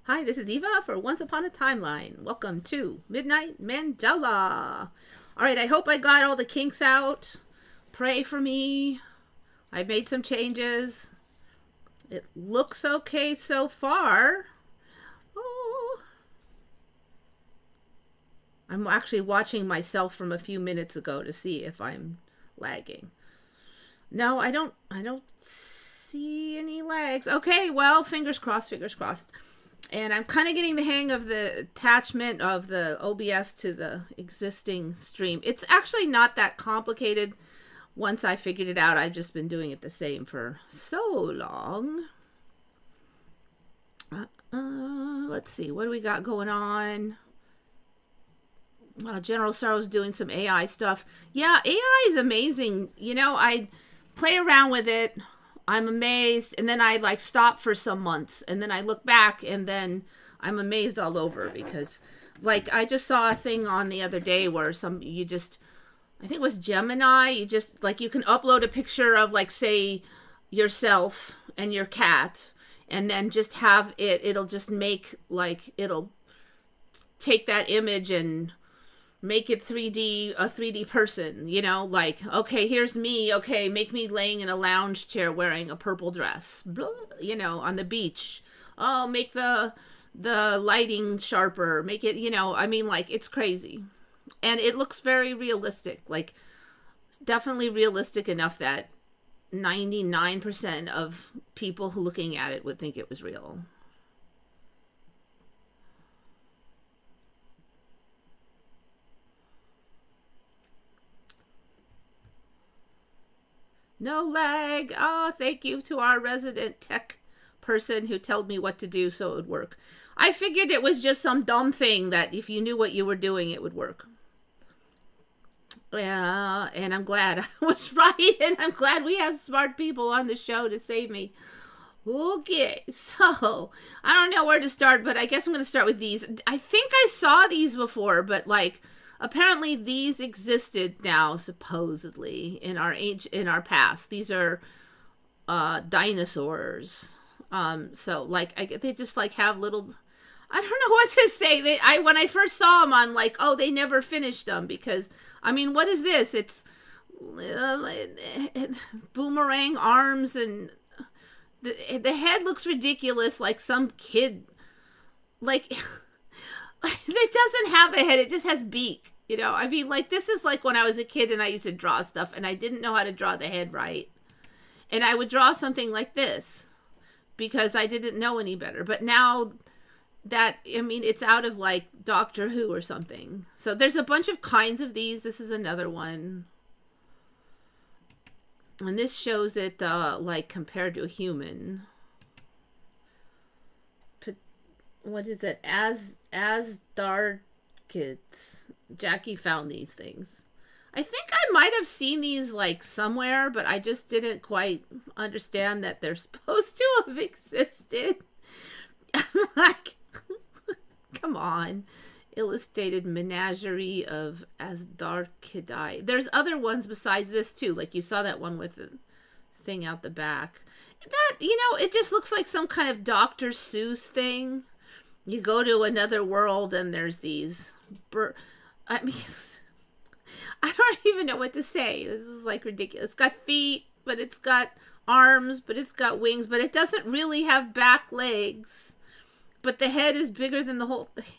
Hi, this is Eva for Once Upon a Timeline. Welcome to Midnight Mandela. Alright, I hope I got all the kinks out. Pray for me. I made some changes. It looks okay so far. Oh. I'm actually watching myself from a few minutes ago to see if I'm lagging. No, I don't see any lags. Okay, well, fingers crossed, fingers crossed. And I'm kind of getting the hang of the attachment of the OBS to the existing stream. It's actually not that complicated once I figured it out. I've just been doing it the same for so long. Let's see. What do we got going on? General Sorrow's doing some AI stuff. Yeah, AI is amazing. You know, I play around with it. I'm amazed, and then I like stop for some months, and then I look back, and then I'm amazed all over because, like, I just saw a thing on the other day where I think it was Gemini, you can upload a picture of, like, say, yourself and your cat, and then just have it'll just make, like, it'll take that image and make it a 3D person, you know, like, okay, here's me, okay, make me laying in a lounge chair wearing a purple dress, blah, you know, on the beach. Oh, make the lighting sharper, make it, you know, I mean, like, it's crazy. And it looks very realistic, like, definitely realistic enough that 99% of people who looking at it would think it was real. No lag. Oh, thank you to our resident tech person who told me what to do so it would work. I figured it was just some dumb thing that if you knew what you were doing, it would work. Yeah, and I'm glad I was right, and I'm glad we have smart people on the show to save me. Okay, so I don't know where to start, but I guess I'm going to start with these. I think I saw these before, but like, apparently these existed now, supposedly, in our past. These are dinosaurs. So like they just like have little, I don't know what to say. When I first saw them, I'm like, oh, they never finished them because I mean, what is this? It's boomerang arms, and the head looks ridiculous, like some kid, like. It doesn't have a head, it just has beak, you know. I mean, like, this is like when I was a kid and I used to draw stuff and I didn't know how to draw the head right, and I would draw something like this because I didn't know any better. But now that, I mean, it's out of like Doctor Who or something. So there's a bunch of kinds of these. This is another one, and this shows it like compared to a human. What is it? Asdarkids. Jackie found these things. I think I might have seen these like somewhere, but I just didn't quite understand that they're supposed to have existed. I'm like, come on. Illustrated menagerie of Asdarkidae. There's other ones besides this too. Like you saw that one with the thing out the back. That, you know, it just looks like some kind of Dr. Seuss thing. You go to another world and there's these I mean, I don't even know what to say. This is like ridiculous. It's got feet, but it's got arms, but it's got wings, but it doesn't really have back legs. But the head is bigger than the whole thing.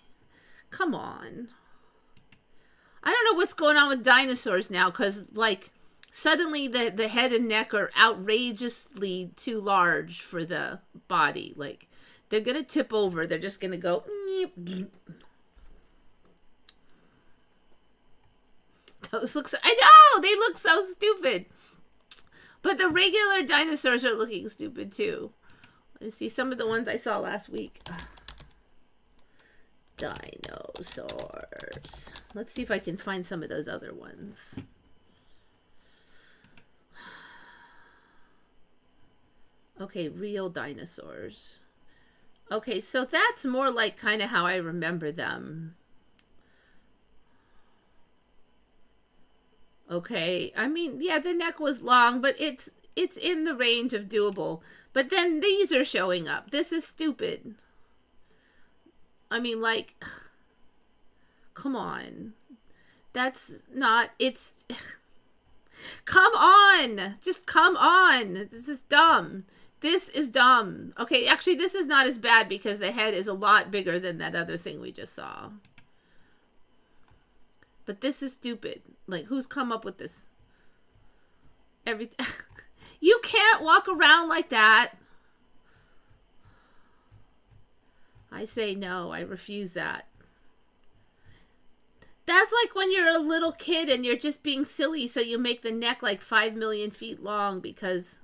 Come on. I don't know what's going on with dinosaurs now, because like suddenly the head and neck are outrageously too large for the body. Like, they're going to tip over. They're just going to go. Those look so, I know, they look so stupid. But the regular dinosaurs are looking stupid too. Let's see some of the ones I saw last week. Dinosaurs. Let's see if I can find some of those other ones. Okay, real dinosaurs. Okay, so that's more like kind of how I remember them. Okay, I mean, yeah, the neck was long, but it's in the range of doable. But then these are showing up. This is stupid. I mean, like, come on. That's not, it's, come on. Just come on. This is dumb. This is dumb. Okay, actually, this is not as bad because the head is a lot bigger than that other thing we just saw. But this is stupid. Like, who's come up with this? Everything. You can't walk around like that. I say no. I refuse that. That's like when you're a little kid and you're just being silly, so you make the neck like 5 million feet long because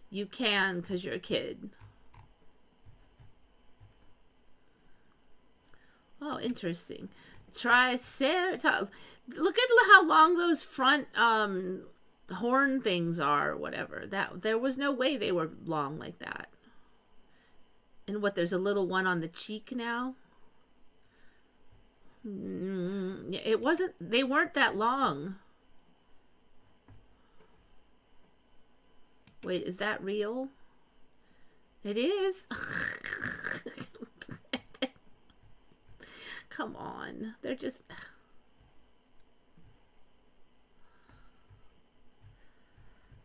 you can, because you're a kid. Oh, interesting. Triceratops. Look at how long those front horn things are, or whatever. That there was no way they were long like that. And what? There's a little one on the cheek now. It wasn't. They weren't that long. Wait, is that real? It is. Come on. They're just...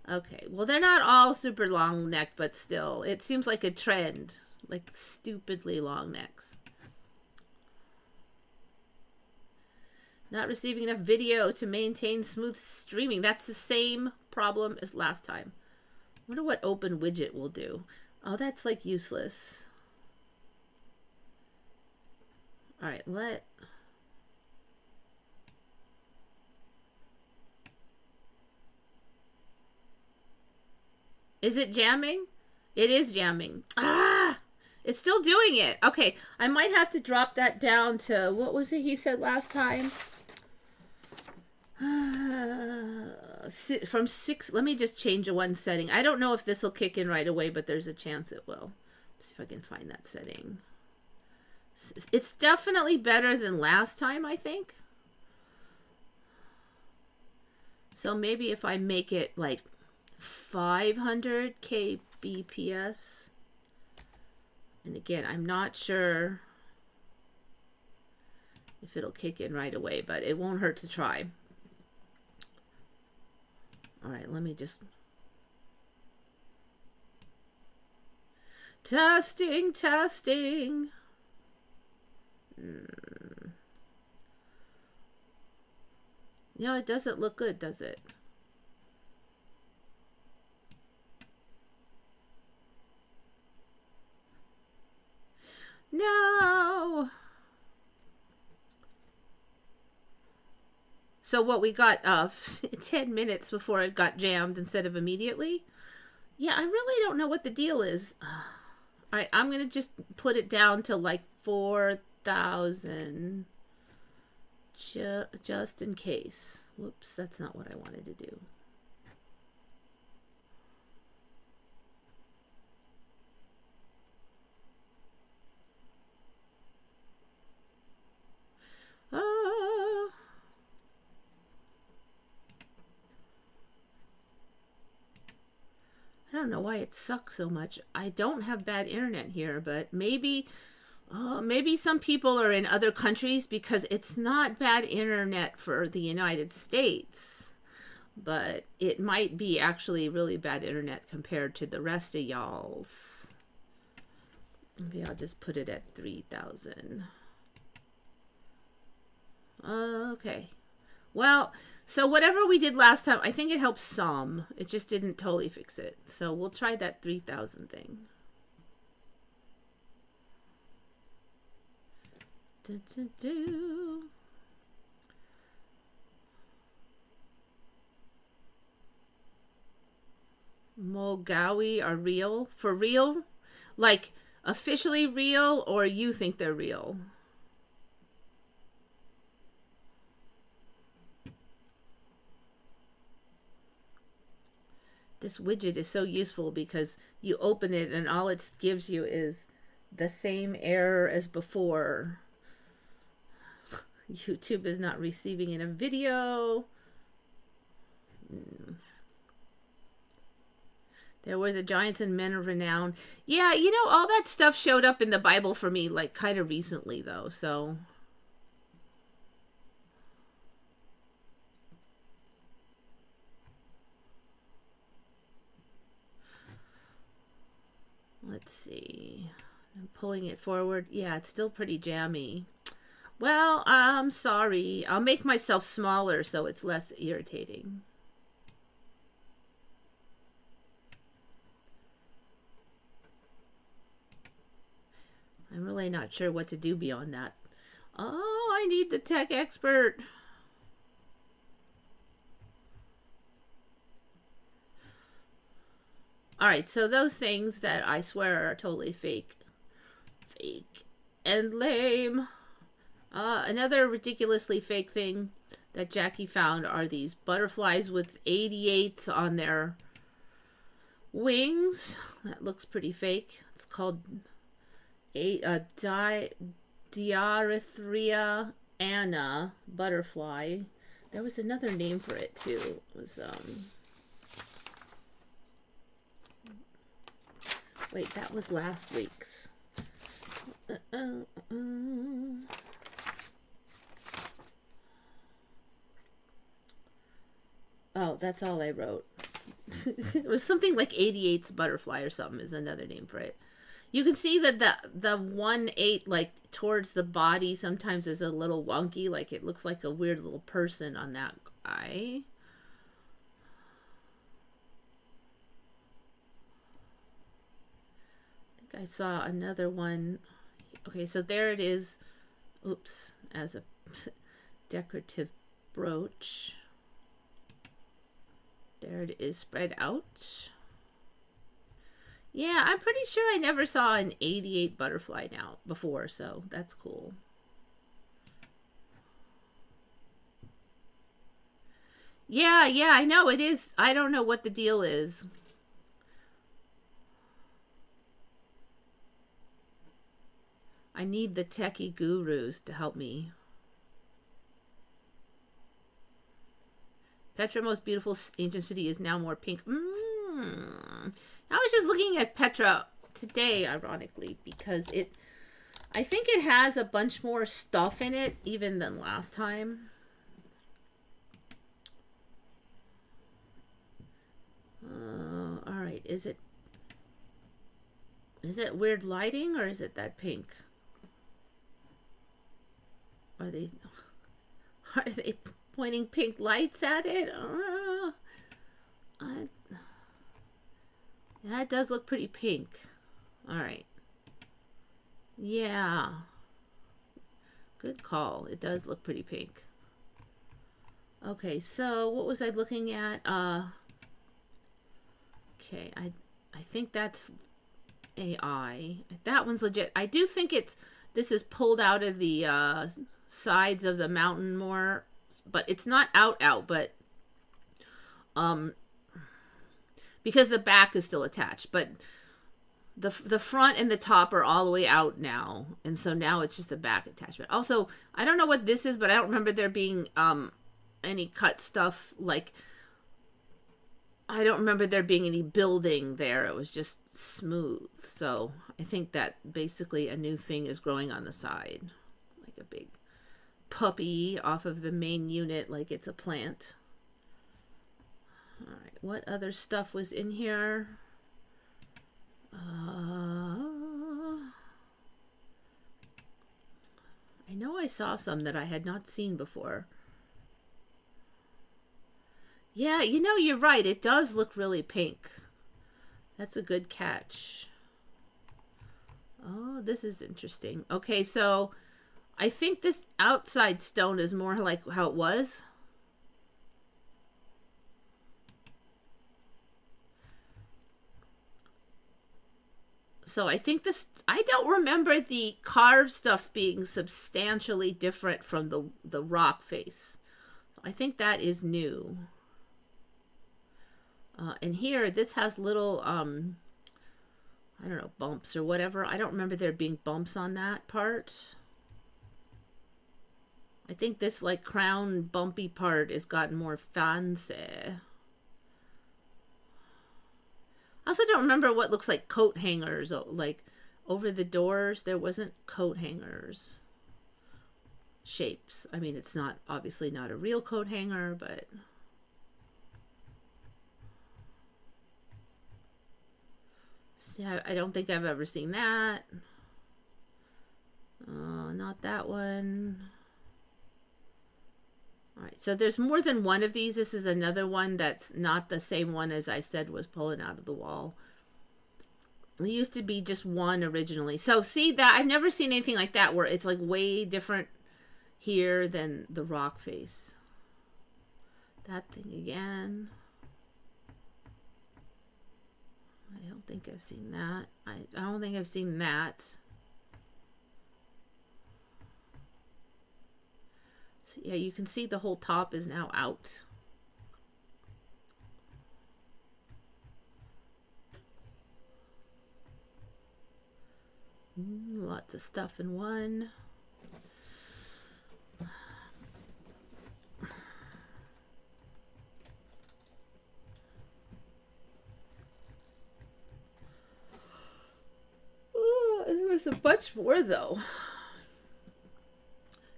Okay. Well, they're not all super long necked, but still. It seems like a trend. Like stupidly long necks. Not receiving enough video to maintain smooth streaming. That's the same problem as last time. I wonder what open widget will do. Oh, that's like useless. All right, Is it jamming? It is jamming. Ah! It's still doing it. Okay, I might have to drop that down to, what was it he said last time? From 6, let me just change one setting. I don't know if this will kick in right away, but there's a chance it will. Let's see if I can find that setting. It's definitely better than last time, I think. So maybe if I make it like 500 kbps. And again, I'm not sure if it'll kick in right away, but it won't hurt to try. All right, let me just... Testing, testing. No, it doesn't look good, does it? No. So what, we got 10 minutes before it got jammed instead of immediately? Yeah, I really don't know what the deal is. All right, I'm going to just put it down to like 4,000 just in case. Whoops, that's not what I wanted to do. I don't know why it sucks so much. I don't have bad internet here, but maybe some people are in other countries because it's not bad internet for the United States. But it might be actually really bad internet compared to the rest of y'all's. Maybe I'll just put it at 3,000. Okay. Well, so whatever we did last time, I think it helped some. It just didn't totally fix it. So we'll try that 3,000 thing. Mogawi are real? For real? Like officially real, or you think they're real? This widget is so useful because you open it and all it gives you is the same error as before. YouTube is not receiving in a video. There were the giants and men of renown. Yeah, you know, all that stuff showed up in the Bible for me, like, kind of recently, though, so... Let's see. I'm pulling it forward. Yeah, it's still pretty jammy. Well, I'm sorry. I'll make myself smaller so it's less irritating. I'm really not sure what to do beyond that. Oh, I need the tech expert. Alright, so those things that I swear are totally fake. Fake and lame. Another ridiculously fake thing that Jackie found are these butterflies with 88s on their wings. That looks pretty fake. It's called Diarrhea Anna butterfly. There was another name for it too. It was wait, that was last week's. Oh, that's all I wrote. It was something like 88's butterfly or something is another name for it. You can see that the 1/8 like towards the body sometimes is a little wonky, like it looks like a weird little person on that guy. I think I saw another one. Okay, so there it is. Oops, as a decorative brooch. There it is spread out. Yeah, I'm pretty sure I never saw an 88 butterfly now before, so that's cool. Yeah, I know it is. I don't know what the deal is. I need the techie gurus to help me. Petra, most beautiful ancient city, is now more pink. I was just looking at Petra today, ironically, because I think it has a bunch more stuff in it even than last time. Alright, is it weird lighting or is it that pink? Are they pointing pink lights at it? That does look pretty pink. Alright. Yeah. Good call. It does look pretty pink. Okay, so what was I looking at? Okay, I think that's AI. That one's legit. I do think this is pulled out of the sides of the mountain more, but it's not out, but because the back is still attached, but the front and the top are all the way out now, and so now it's just the back attachment. Also, I don't know what this is, but I don't remember there being any cut stuff. Like, I don't remember there being any building there. It was just smooth. So I think that basically a new thing is growing on the side, like a big puppy off of the main unit, like it's a plant. All right, what other stuff was in here? I know I saw some that I had not seen before. Yeah, you know, you're right. It does look really pink. That's a good catch. Oh, this is interesting. Okay, so I think this outside stone is more like how it was. So I think this, I don't remember the carved stuff being substantially different from the rock face. I think that is new. And here, this has little, I don't know, bumps or whatever. I don't remember there being bumps on that part. I think this, like, crown bumpy part has gotten more fancy. I also don't remember what looks like coat hangers. Like over the doors, there wasn't coat hangers shapes. I mean, it's not obviously not a real coat hanger, but see, I don't think I've ever seen that. Not that one. All right, so there's more than one of these. This is another one that's not the same one as I said was pulling out of the wall. It used to be just one originally. So see that I've never seen anything like that where it's like way different here than the rock face. That thing again. I don't think I've seen that. I don't think I've seen that. So yeah, you can see the whole top is now out. Lots of stuff in one. There was a bunch more though.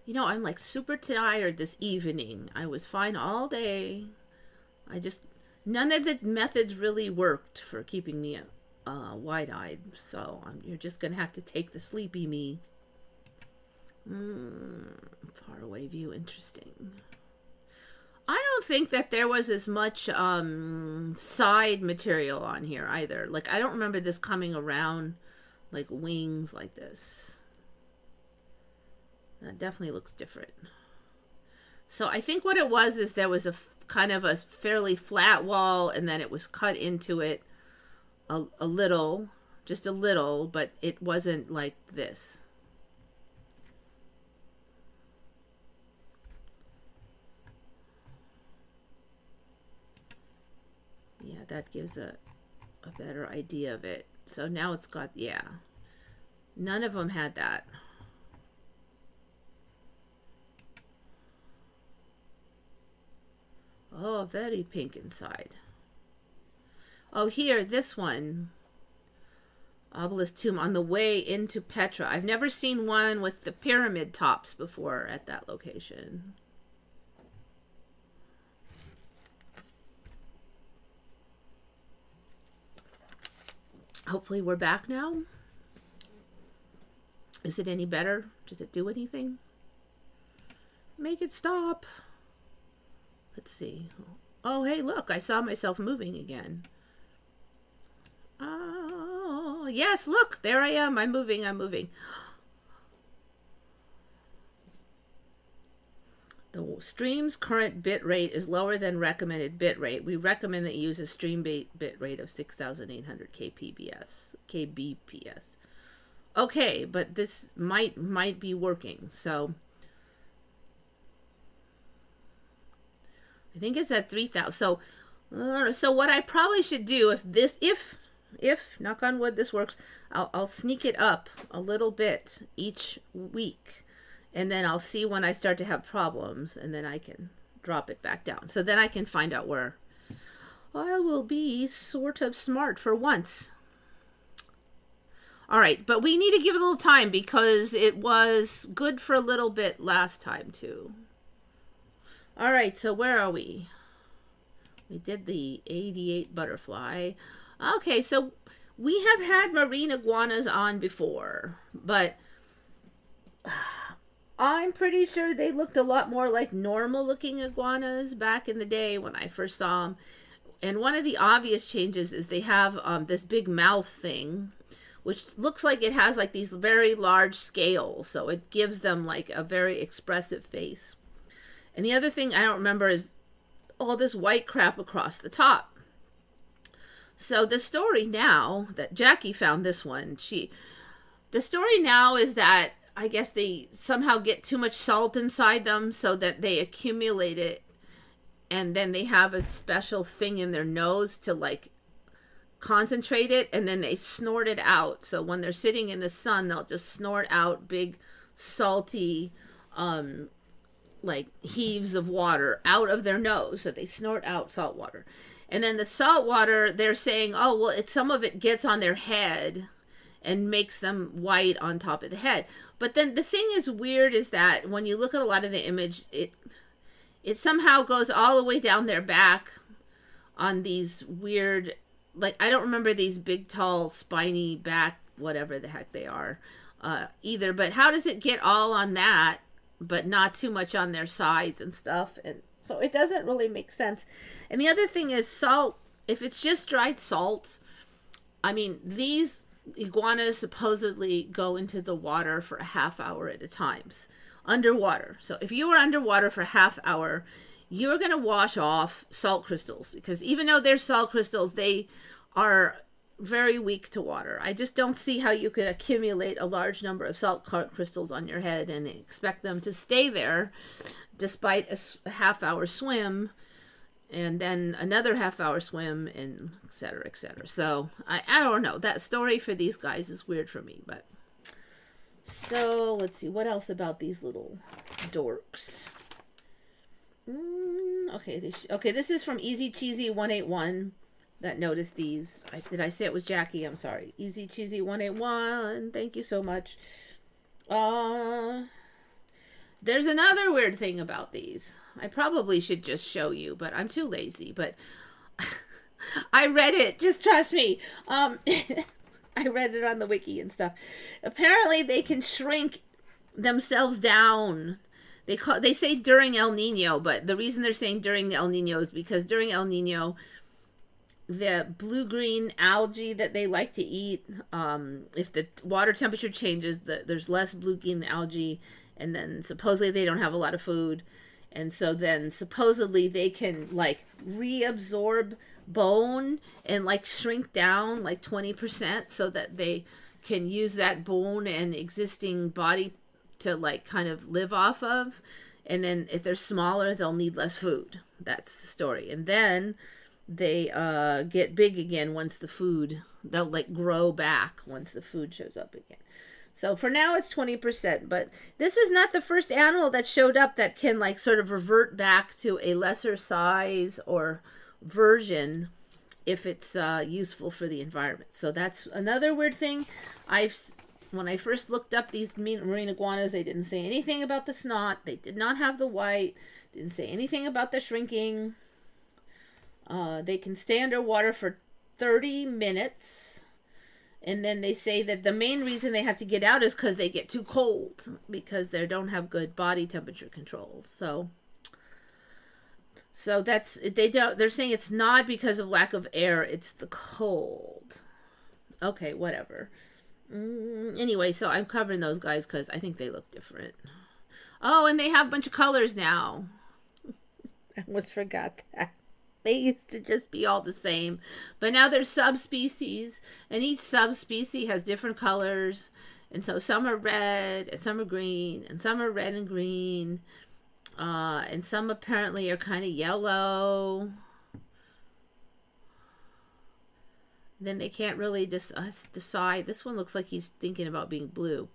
You know, I'm like super tired this evening. I was fine all day. None of the methods really worked for keeping me wide-eyed. So you're just going to have to take the sleepy me. Far away view, interesting. I don't think that there was as much side material on here either. Like, I don't remember this coming around like wings like this. That definitely looks different. So I think what it was is there was a kind of a fairly flat wall, and then it was cut into it a little, just a little, but it wasn't like this. Yeah, that gives a better idea of it. So now it's got, yeah. None of them had that. Oh, very pink inside. Oh, here, this one. Obelisk tomb on the way into Petra. I've never seen one with the pyramid tops before at that location. Hopefully we're back now. Is it any better? Did it do anything? Make it stop. Let's see. Oh, hey, look, I saw myself moving again. Oh, yes, look, there I am. I'm moving, I'm moving. The stream's current bit rate is lower than recommended bit rate. We recommend that you use a stream bit rate of 6,800 kbps. Okay, but this might be working, so I think it's at 3,000. So what I probably should do if knock on wood this works, I'll sneak it up a little bit each week, and then I'll see when I start to have problems, and then I can drop it back down. So then I can find out where I will be sort of smart for once. All right, but we need to give it a little time because it was good for a little bit last time too. All right, so where are we? We did the 88 butterfly. Okay, so we have had marine iguanas on before, but I'm pretty sure they looked a lot more like normal looking iguanas back in the day when I first saw them. And one of the obvious changes is they have this big mouth thing, which looks like it has like these very large scales. So it gives them like a very expressive face. And the other thing I don't remember is all this white crap across the top. So the story now that Jackie found this one, the story now is that I guess they somehow get too much salt inside them so that they accumulate it, and then they have a special thing in their nose to like concentrate it, and then they snort it out. So when they're sitting in the sun, they'll just snort out big salty like heaves of water out of their nose, so they snort out salt water. And then the salt water, they're saying, oh well, some of it gets on their head and makes them white on top of the head. But then the thing is weird is that when you look at a lot of the image, it somehow goes all the way down their back on these weird, like, I don't remember these big tall spiny back whatever the heck they are either, but how does it get all on that but not too much on their sides and stuff? And so it doesn't really make sense. And the other thing is salt. If it's just dried salt, I mean, these iguanas supposedly go into the water for a half hour at a time, underwater. So if you were underwater for a half hour, you're going to wash off salt crystals, because even though they're salt crystals, they are very weak to water. I just don't see how you could accumulate a large number of salt crystals on your head and expect them to stay there despite a half-hour swim and then another half-hour swim, and et cetera, et cetera. So I don't know. That story for these guys is weird for me. But so let's see. What else about these little dorks? Okay, this is from Easy Cheesy 181 that noticed these. Did I say it was Jackie? I'm sorry. Easy Cheesy 181. Thank you so much. There's another weird thing about these. I probably should just show you, but I'm too lazy. But I read it. Just trust me. I read it on the wiki and stuff. Apparently, they can shrink themselves down. They say during El Nino, but the reason they're saying during El Nino is because during El Nino, the blue-green algae that they like to eat, if the water temperature changes, there's less blue-green algae, and then supposedly they don't have a lot of food. And so then supposedly they can like reabsorb bone and like shrink down like 20% so that they can use that bone and existing body to like kind of live off of. And then if they're smaller, they'll need less food. That's the story. And then they get big again once the food, they'll like grow back once the food shows up again. So for now it's 20%, but this is not the first animal that showed up that can like sort of revert back to a lesser size or version if it's useful for the environment. So that's another weird thing. When I first looked up these marine iguanas, they didn't say anything about the snot. They did not have the white. Didn't say anything about the shrinking. They can stay underwater for 30 minutes. And then they say that the main reason they have to get out is because they get too cold, because they don't have good body temperature control. So that's, they're saying it's not because of lack of air, it's the cold. Okay, whatever. Anyway, so I'm covering those guys because I think they look different. Oh, and they have a bunch of colors now. I almost forgot that. They used to just be all the same. But now there's subspecies. And each subspecies has different colors. And so some are red, and some are green, and some are red and green. And some apparently are kind of yellow. Then they can't really decide. This one looks like he's thinking about being blue.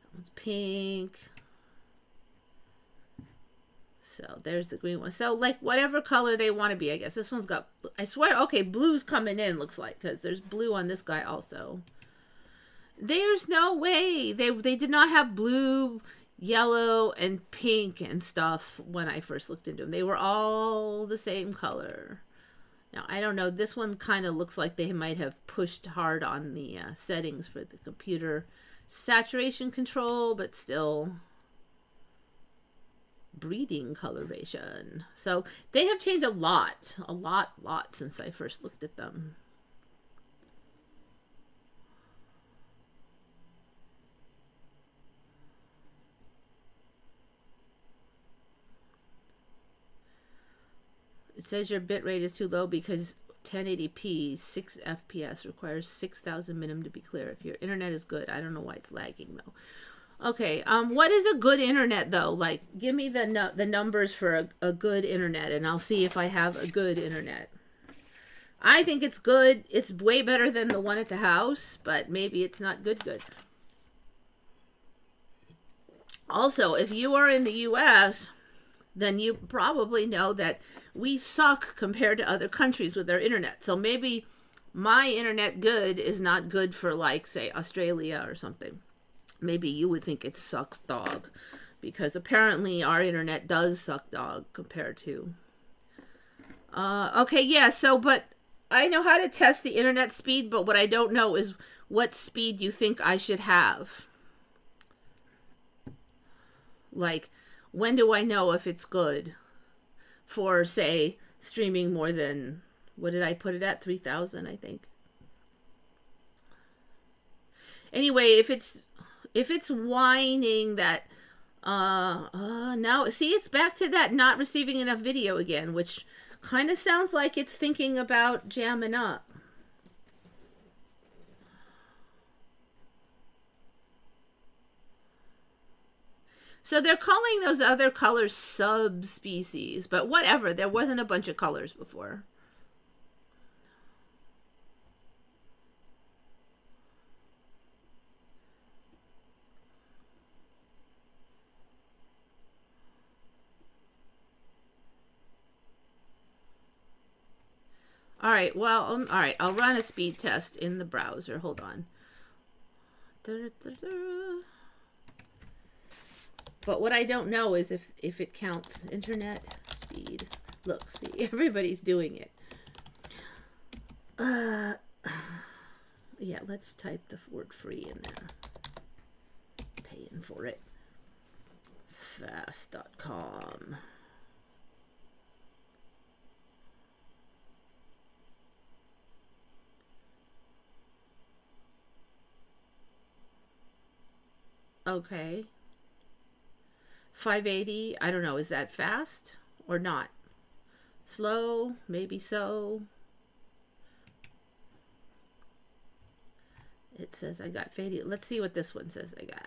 That one's pink. So there's the green one. So like whatever color they want to be, I guess. This one's got, I swear, okay, blue's coming in, looks like, because there's blue on this guy also. There's no way. They did not have blue, yellow, and pink and stuff when I first looked into them. They were all the same color. Now, I don't know. This one kind of looks like they might have pushed hard on the settings for the computer saturation control, but still breeding coloration. So they have changed a lot since I first looked at them. It says your bitrate is too low because 1080p 6 FPS requires 6,000 minimum to be clear. If your internet is good, I don't know why it's lagging though. Okay, what is a good internet though? Like, give me the numbers for a good internet, and I'll see if I have a good internet. I think it's good. It's way better than the one at the house, but maybe it's not good. Also, if you are in the U.S., then you probably know that we suck compared to other countries with their internet. So maybe my internet good is not good for, like, say, Australia or something. Maybe you would think it sucks dog, because apparently our internet does suck dog compared to... okay, yeah, so, but I know how to test the internet speed, but what I don't know is what speed you think I should have. Like, when do I know if it's good for, say, streaming more than, what did I put it at? 3,000, I think. Anyway, if it's whining that, now, see, it's back to that not receiving enough video again, which kind of sounds like it's thinking about jamming up. So they're calling those other colors subspecies, but whatever, there wasn't a bunch of colors before. All right, well, all right, I'll run a speed test in the browser. Hold on. But what I don't know is if it counts internet speed. Look, see, everybody's doing it. Yeah, let's type the word free in there. Paying for it. Fast.com. Okay. 580, I don't know, is that fast or not? Slow, maybe so. It says I got faded. Let's see what this one says I got.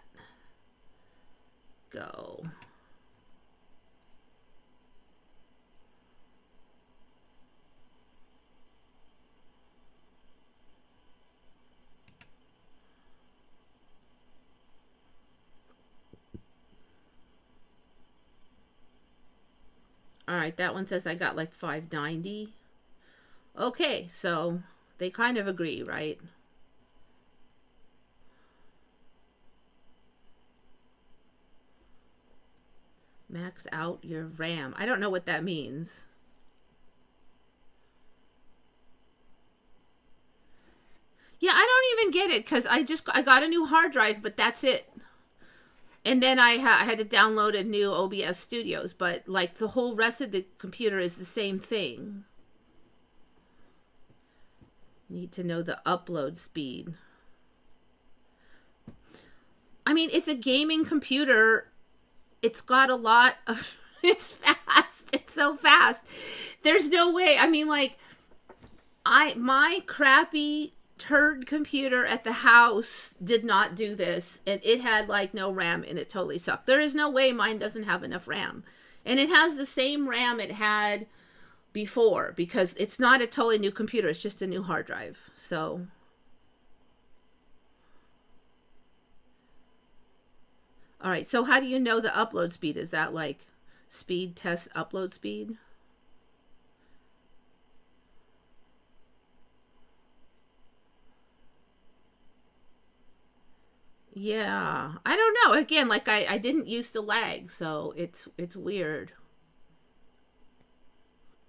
Go. All right, that one says I got like 590. Okay, so they kind of agree, right? Max out your RAM. I don't know what that means. Yeah, I don't even get it because I got a new hard drive, but that's it. And then I had to download a new OBS Studios, but like the whole rest of the computer is the same thing. Need to know the upload speed. I mean, it's a gaming computer. It's got a lot of... It's fast. It's so fast. There's no way. I mean, like, my crappy turd computer at the house did not do this, and it had like no RAM and it totally sucked. There is no way mine doesn't have enough RAM, and it has the same RAM it had before because it's not a totally new computer, it's just a new hard drive. So all right, so how do you know the upload speed? Is that like speed test upload speed? Yeah, I don't know. Again, like I didn't used to lag, so it's weird.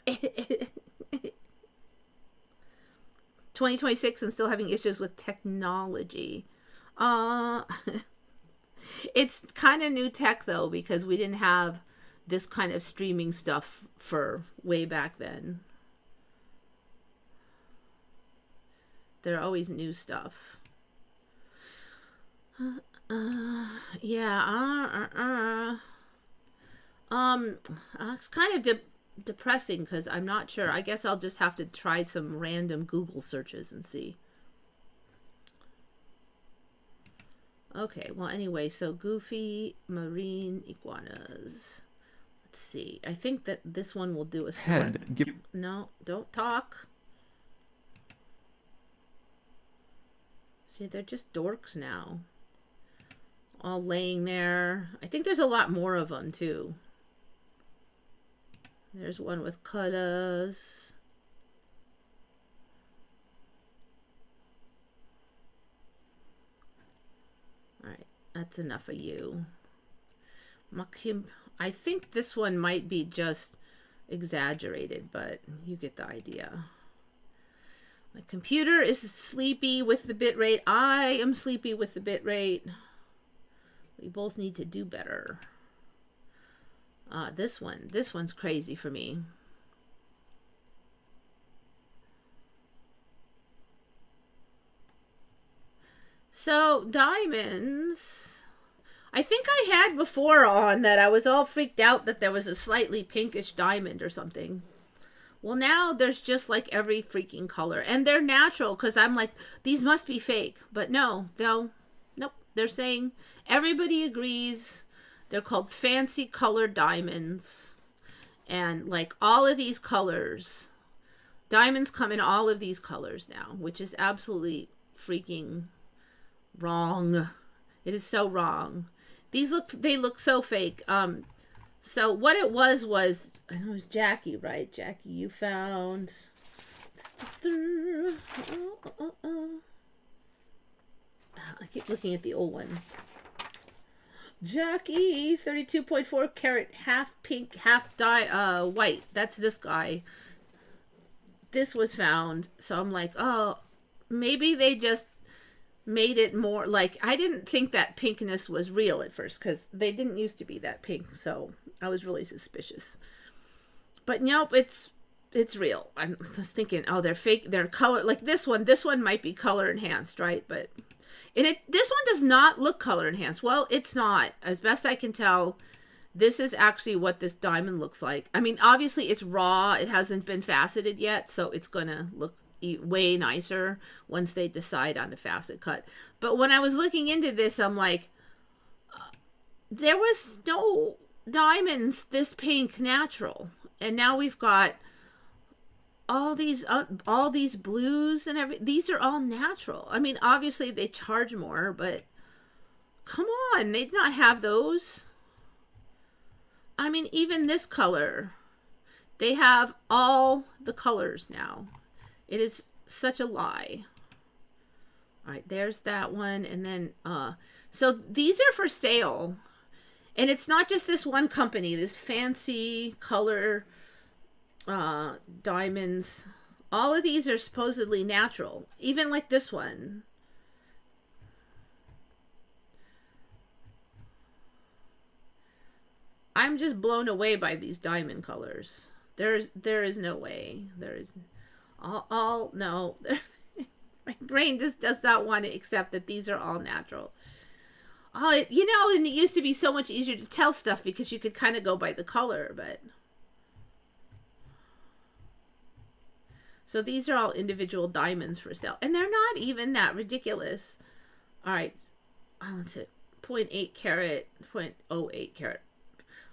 2026 and still having issues with technology. It's kind of new tech though, because we didn't have this kind of streaming stuff for way back then. There are always new stuff. Yeah, it's kind of depressing because I'm not sure. I guess I'll just have to try some random Google searches and see. Okay, well, anyway, so goofy marine iguanas. Let's see. I think that this one will do a head. No, don't talk. See, they're just dorks now. All laying there. I think there's a lot more of them, too. There's one with colors. All right, that's enough of you. I think this one might be just exaggerated, but you get the idea. My computer is sleepy with the bitrate. I am sleepy with the bitrate. We both need to do better. This one's crazy for me. So diamonds, I think I had before on that I was all freaked out that there was a slightly pinkish diamond or something. Well, now there's just like every freaking color, and they're natural because I'm like, these must be fake, but nope. They're saying everybody agrees they're called fancy colored diamonds, and like all of these colors, diamonds come in all of these colors now, which is absolutely freaking wrong. It is so wrong. They look so fake. So what it was, I know it was Jackie, right? Jackie, you found. I keep looking at the old one. Jackie, 32.4 carat, half pink, half white. That's this guy. This was found. So I'm like, oh, maybe they just made it more like, I didn't think that pinkness was real at first because they didn't used to be that pink. So I was really suspicious. But nope, it's real. I was thinking, oh, they're fake. They're color, like this one. This one might be color enhanced, right? But this one does not look color enhanced. Well, it's not. As best I can tell, this is actually what this diamond looks like. I mean, obviously it's raw. It hasn't been faceted yet, so it's going to look way nicer once they decide on a facet cut. But when I was looking into this, I'm like, there was no diamonds this pink natural. And now we've got all these blues and everything. These are all natural. I mean, obviously they charge more, but come on, they'd not have those. I mean, even this color, they have all the colors now. It is such a lie. All right, there's that one. And then, so these are for sale. And it's not just this one company, this fancy color diamonds. All of these are supposedly natural. Even like this one. I'm just blown away by these diamond colors. There is no way. There is no. My brain just does not want to accept that these are all natural. Oh, and it used to be so much easier to tell stuff because you could kind of go by the color, but. So these are all individual diamonds for sale. And they're not even that ridiculous. All right. What's it? 0.8 carat, 0.08 carat.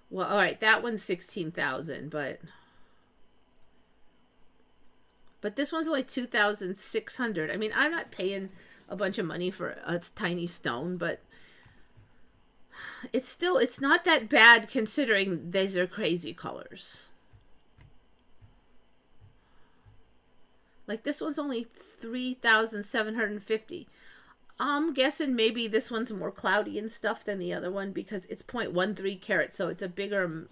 Well, all right. That one's 16,000, but this one's like 2,600. I mean, I'm not paying a bunch of money for a tiny stone, but it's not that bad considering these are crazy colors. Like this one's only 3,750. I'm guessing maybe this one's more cloudy and stuff than the other one because it's 0.13 carat, so it's a bigger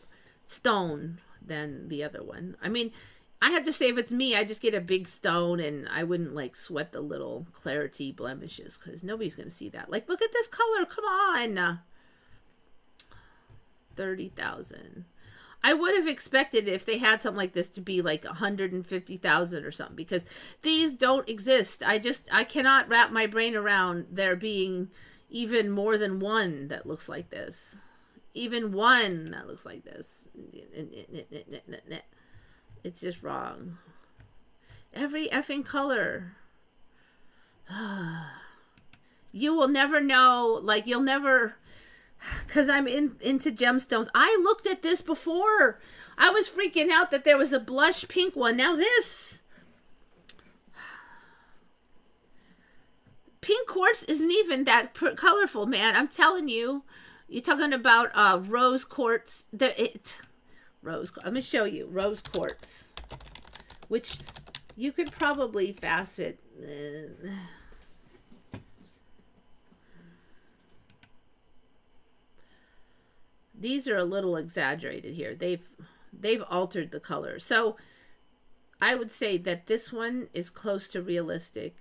stone than the other one. I mean, I have to say, if it's me, I just get a big stone and I wouldn't like sweat the little clarity blemishes because nobody's going to see that. Like, look at this color. Come on. 30,000. I would have expected if they had something like this to be like 150,000 or something because these don't exist. I cannot wrap my brain around there being even more than one that looks like this. Even one that looks like this. It's just wrong. Every effing color. You will never know. Like, you'll never. Because I'm into gemstones. I looked at this before. I was freaking out that there was a blush pink one. Now this. Pink quartz isn't even that colorful, man. I'm telling you. You're talking about rose quartz. Let me show you rose quartz, which you could probably facet. These are a little exaggerated here. They've altered the color. So I would say that this one is close to realistic.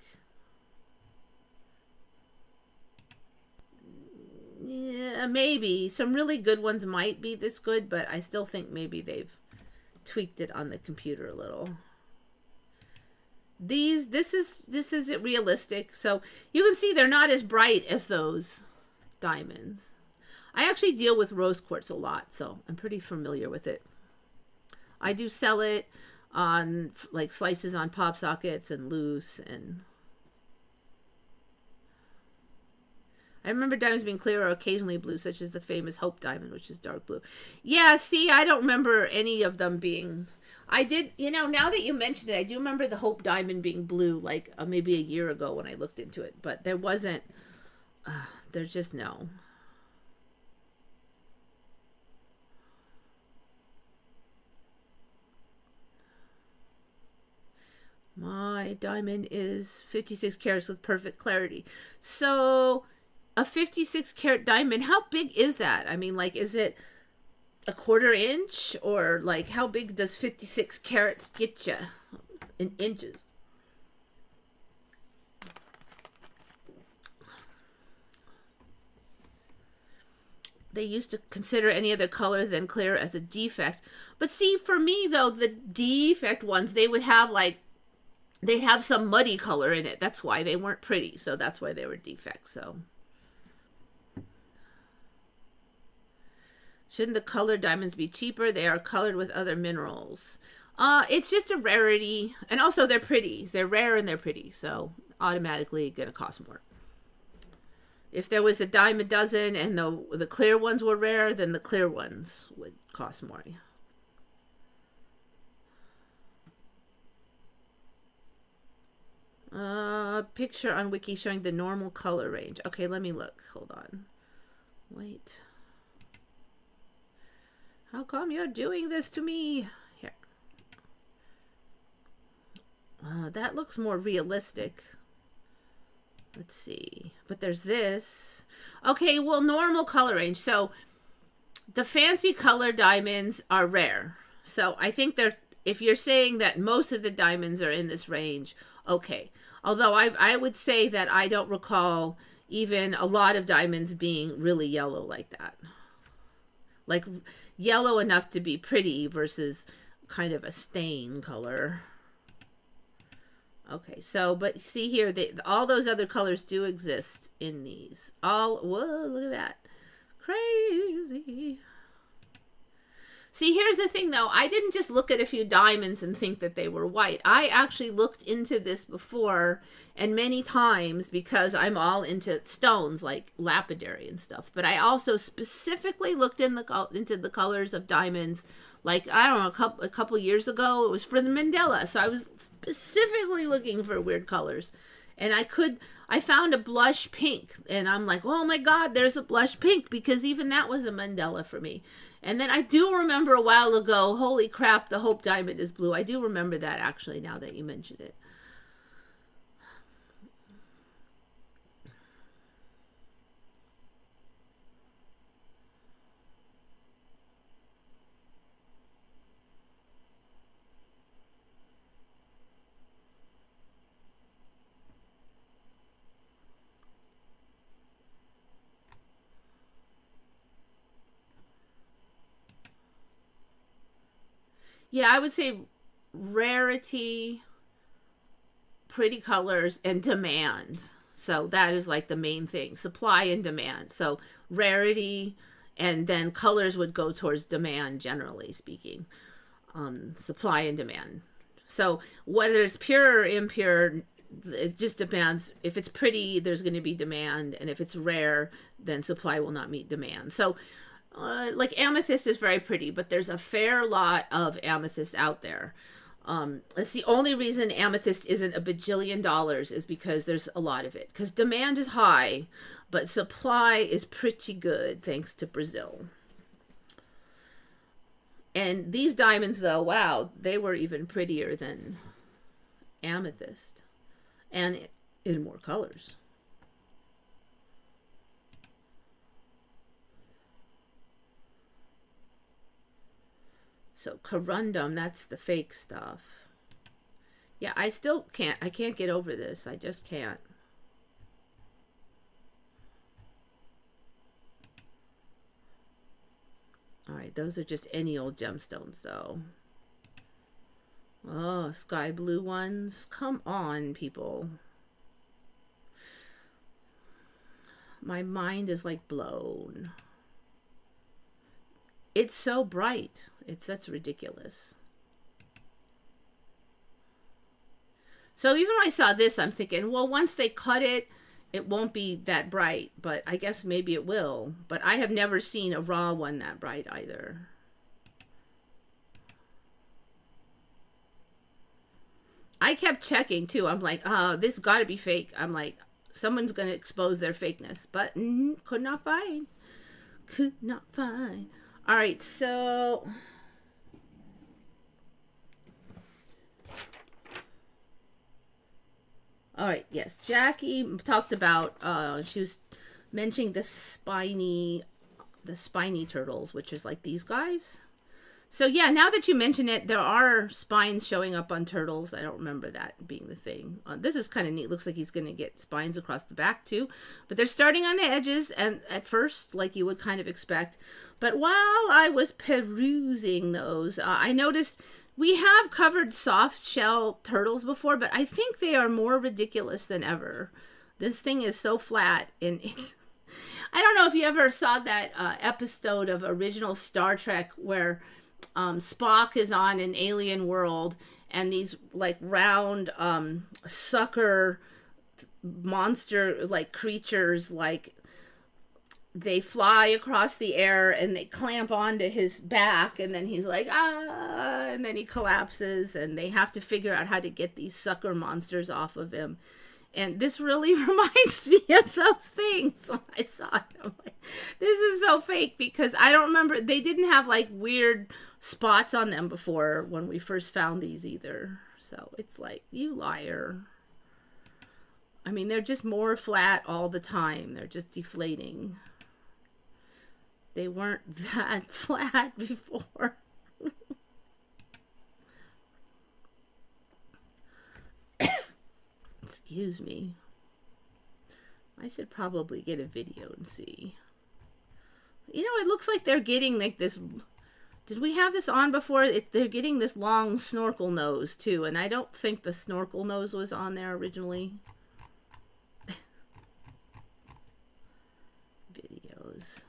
Yeah, maybe. Some really good ones might be this good, but I still think maybe they've tweaked it on the computer a little. This is realistic. So you can see they're not as bright as those diamonds. I actually deal with rose quartz a lot, so I'm pretty familiar with it. I do sell it on like slices on pop sockets and loose, and I remember diamonds being clear or occasionally blue, such as the famous Hope diamond, which is dark blue. Yeah, see, I don't remember any of them being... I did, you know, now that you mentioned it, I do remember the Hope diamond being blue, like maybe a year ago when I looked into it, but there wasn't... there's just no... My diamond is 56 carats with perfect clarity. So a 56 carat diamond, how big is that? I mean, like, is it a 1/4 inch, or like how big does 56 carats get you in inches? They used to consider any other color than clear as a defect. But see, for me though, the defect ones, they would have like, they have some muddy color in it. That's why they weren't pretty. So that's why they were defects. So shouldn't the colored diamonds be cheaper? They are colored with other minerals. It's just a rarity. And also they're pretty. They're rare and they're pretty. So automatically going to cost more. If there was a dime a dozen and the clear ones were rare, then the clear ones would cost more. Picture on Wiki showing the normal color range. Okay, let me look. Hold on. Wait. How come you're doing this to me? Here. That looks more realistic. Let's see. But there's this. Okay, well, normal color range. So the fancy color diamonds are rare. So I think they're, if you're saying that most of the diamonds are in this range, okay. Although I would say that I don't recall even a lot of diamonds being really yellow like that. Like yellow enough to be pretty versus kind of a stain color. Okay, so, but see here, all those other colors do exist in these. Whoa, look at that. Crazy. See, here's the thing, though. I didn't just look at a few diamonds and think that they were white. I actually looked into this before, and many times, because I'm all into stones, like lapidary and stuff. But I also specifically looked into the colors of diamonds, like, I don't know, a couple years ago. It was for the Mandela, so I was specifically looking for weird colors. And I found a blush pink, and I'm like, oh my God, there's a blush pink, because even that was a Mandela for me. And then I do remember a while ago, holy crap, the Hope diamond is blue. I do remember that, actually, now that you mentioned it. Yeah, I would say rarity, pretty colors, and demand. So that is like the main thing, supply and demand. So rarity, and then colors would go towards demand, generally speaking. Supply and demand. So whether it's pure or impure, it just depends. If it's pretty, there's going to be demand. And if it's rare, then supply will not meet demand. So like amethyst is very pretty, but there's a fair lot of amethyst out there. It's the only reason amethyst isn't a bajillion dollars is because there's a lot of it. Because demand is high, but supply is pretty good thanks to Brazil. And these diamonds, though, wow, they were even prettier than amethyst. And in more colors. So corundum, that's the fake stuff. Yeah, I still can't. I can't get over this. I just can't. All right, those are just any old gemstones, though. Oh, sky blue ones. Come on, people. My mind is like blown. It's so bright. That's ridiculous. So even when I saw this, I'm thinking, well, once they cut it, it won't be that bright. But I guess maybe it will. But I have never seen a raw one that bright either. I kept checking too. I'm like, oh, this got to be fake. I'm like, someone's going to expose their fakeness. But could not find. Could not find. All right, so... All right, yes. Jackie talked about, she was mentioning the spiny turtles, which is like these guys. So yeah, now that you mention it, there are spines showing up on turtles. I don't remember that being the thing. This is kind of neat. Looks like he's going to get spines across the back too. But they're starting on the edges and at first, like you would kind of expect. But while I was perusing those, I noticed we have covered soft shell turtles before, but I think they are more ridiculous than ever. This thing is so flat. And I don't know if you ever saw that episode of original Star Trek where Spock is on an alien world and these like round sucker monster like creatures, like they fly across the air and they clamp onto his back, and then he's like, ah, and then he collapses and they have to figure out how to get these sucker monsters off of him. And this really reminds me of those things when I saw it. I'm like, this is so fake, because I don't remember, they didn't have like weird spots on them before when we first found these either. So it's like, you liar. I mean, they're just more flat all the time. They're just deflating. They weren't that flat before. Excuse me. I should probably get a video and see. You know, it looks like they're getting like this. Did we have this on before? They're getting this long snorkel nose too, and I don't think the snorkel nose was on there originally. Videos.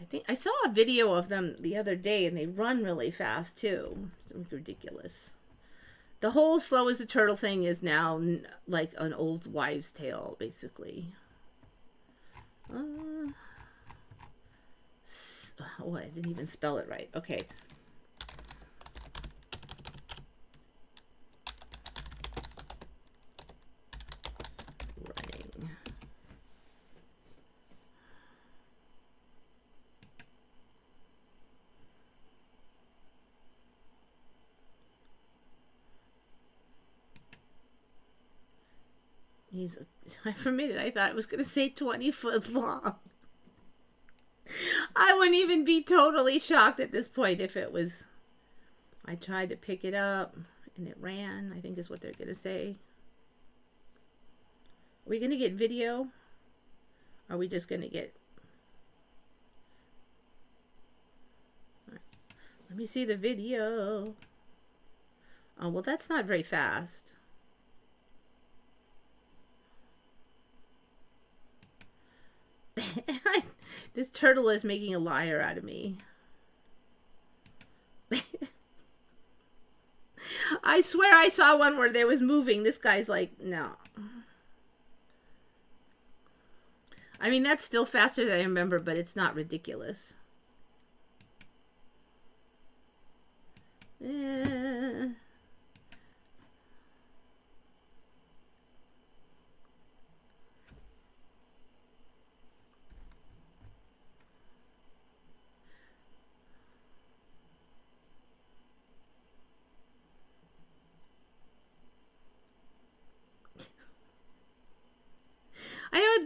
I think I saw a video of them the other day, and they run really fast too. It's ridiculous. The whole slow as a turtle thing is now like an old wives' tale, basically. Oh, I didn't even spell it right. Okay. Running. For a minute, I thought it was going to say 20 foot long. I wouldn't even be totally shocked at this point if it was. I tried to pick it up and it ran, I think is what they're going to say. Are we going to get video? Or are we just going to get... Right. Let me see the video. Oh, well, that's not very fast. This turtle is making a liar out of me. I swear I saw one where there was moving. This guy's like, no. I mean, that's still faster than I remember, but it's not ridiculous.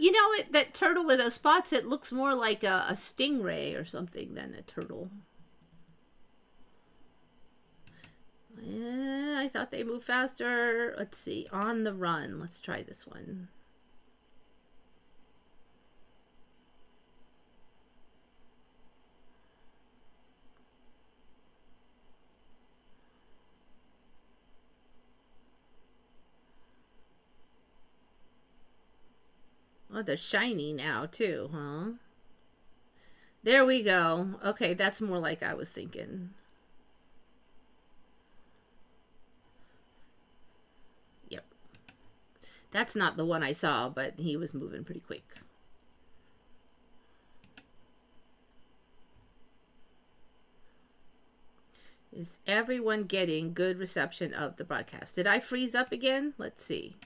you know it, that turtle with those spots, it looks more like a stingray or something than a turtle. I thought they moved faster. Let's see. On the run. Let's try this one. Oh, they're shiny now, too, huh? There we go. Okay, that's more like I was thinking. Yep. That's not the one I saw, but he was moving pretty quick. Is everyone getting good reception of the broadcast? Did I freeze up again? Let's see.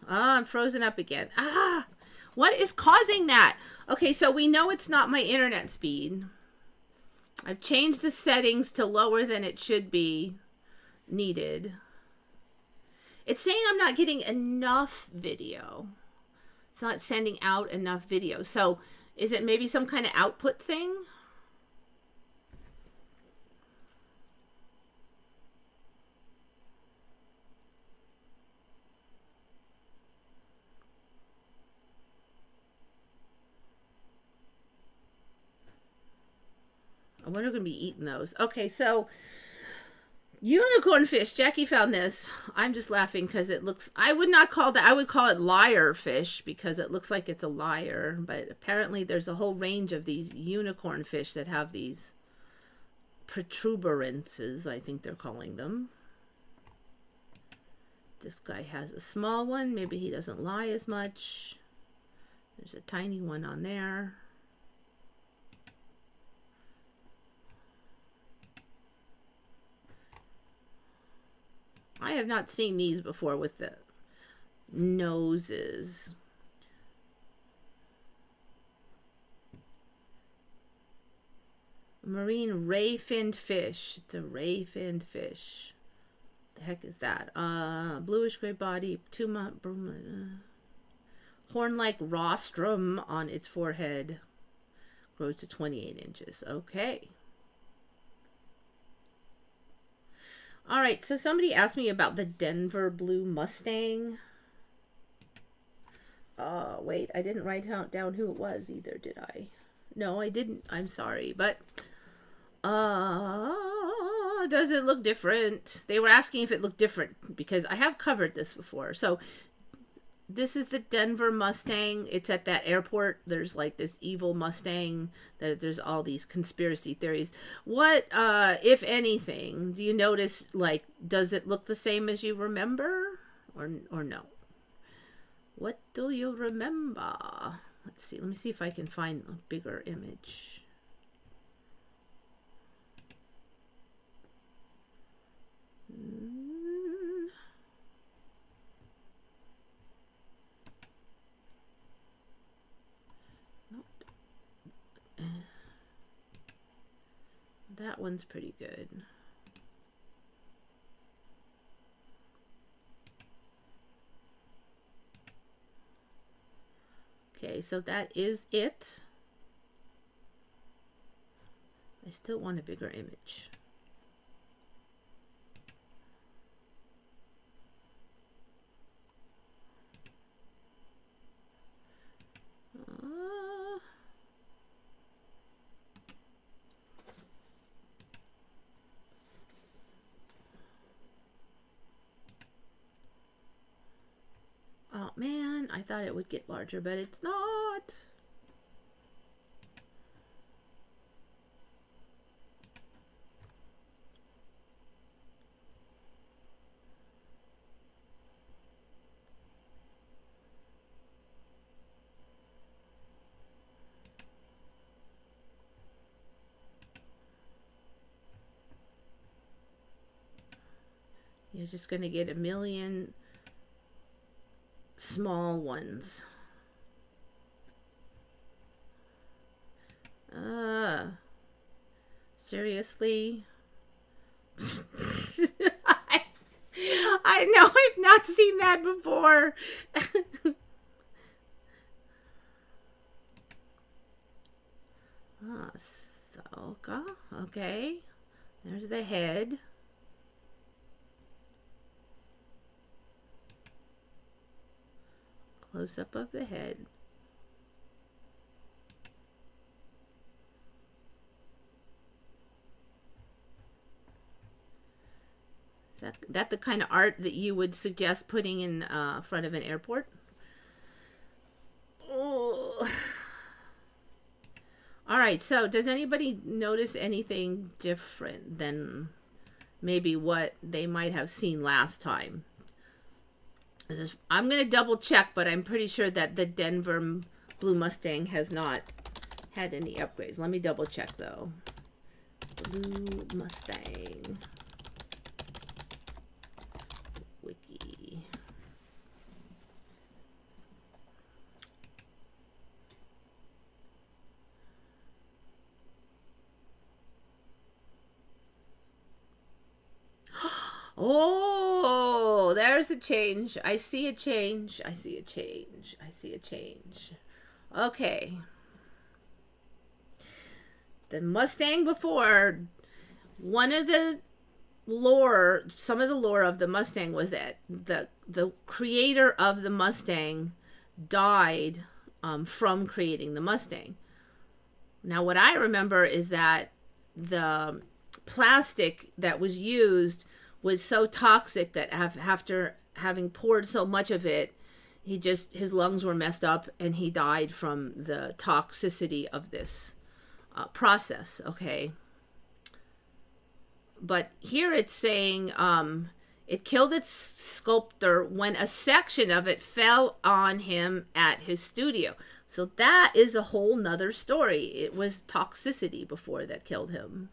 I'm frozen up again. What is causing that? Okay, so we know it's not my internet speed. I've changed the settings to lower than it should be needed. It's saying I'm not getting enough video. It's not sending out enough video. So is it maybe some kind of output thing? I wonder if I'm going to be eating those. Okay, so unicorn fish. Jackie found this. I'm just laughing because it looks... I would not call that... I would call it liar fish because it looks like it's a liar. But apparently there's a whole range of these unicorn fish that have these protuberances, I think they're calling them. This guy has a small one. Maybe he doesn't lie as much. There's a tiny one on there. I have not seen these before with the noses. Marine ray-finned fish. It's a ray-finned fish. The heck is that? Bluish gray body, horn-like rostrum on its forehead. Grows to 28 inches. Okay. All right, so somebody asked me about the Denver Blue Mustang. Wait, I didn't write down who it was either, did I? No, I didn't. I'm sorry, but does it look different? They were asking if it looked different because I have covered this before. So this is the Denver Mustang. It's at that airport. There's like this evil Mustang. There's all these conspiracy theories. What, if anything, do you notice, like, does it look the same as you remember? Or no? What do you remember? Let's see. Let me see if I can find a bigger image. That one's pretty good. Okay, so that is it. I still want a bigger image. Oh man, I thought it would get larger, but it's not. You're just going to get a million small ones. Seriously? I know I've not seen that before. Ah, so, okay. There's the head. Close up of the head. Is that the kind of art that you would suggest putting in front of an airport? Oh. All right, so does anybody notice anything different than maybe what they might have seen last time? I'm going to double check, but I'm pretty sure that the Denver Blue Mustang has not had any upgrades. Let me double check, though. Blue Mustang. Wiki. Oh, there's a change. I see a change. I see a change. I see a change. Okay. The Mustang before, one of the lore, some of the lore of the Mustang was that the creator of the Mustang died from creating the Mustang. Now, what I remember is that the plastic that was used was so toxic that after having poured so much of it, his lungs were messed up and he died from the toxicity of this process. Okay. But here it's saying it killed its sculptor when a section of it fell on him at his studio. So that is a whole nother story. It was toxicity before that killed him.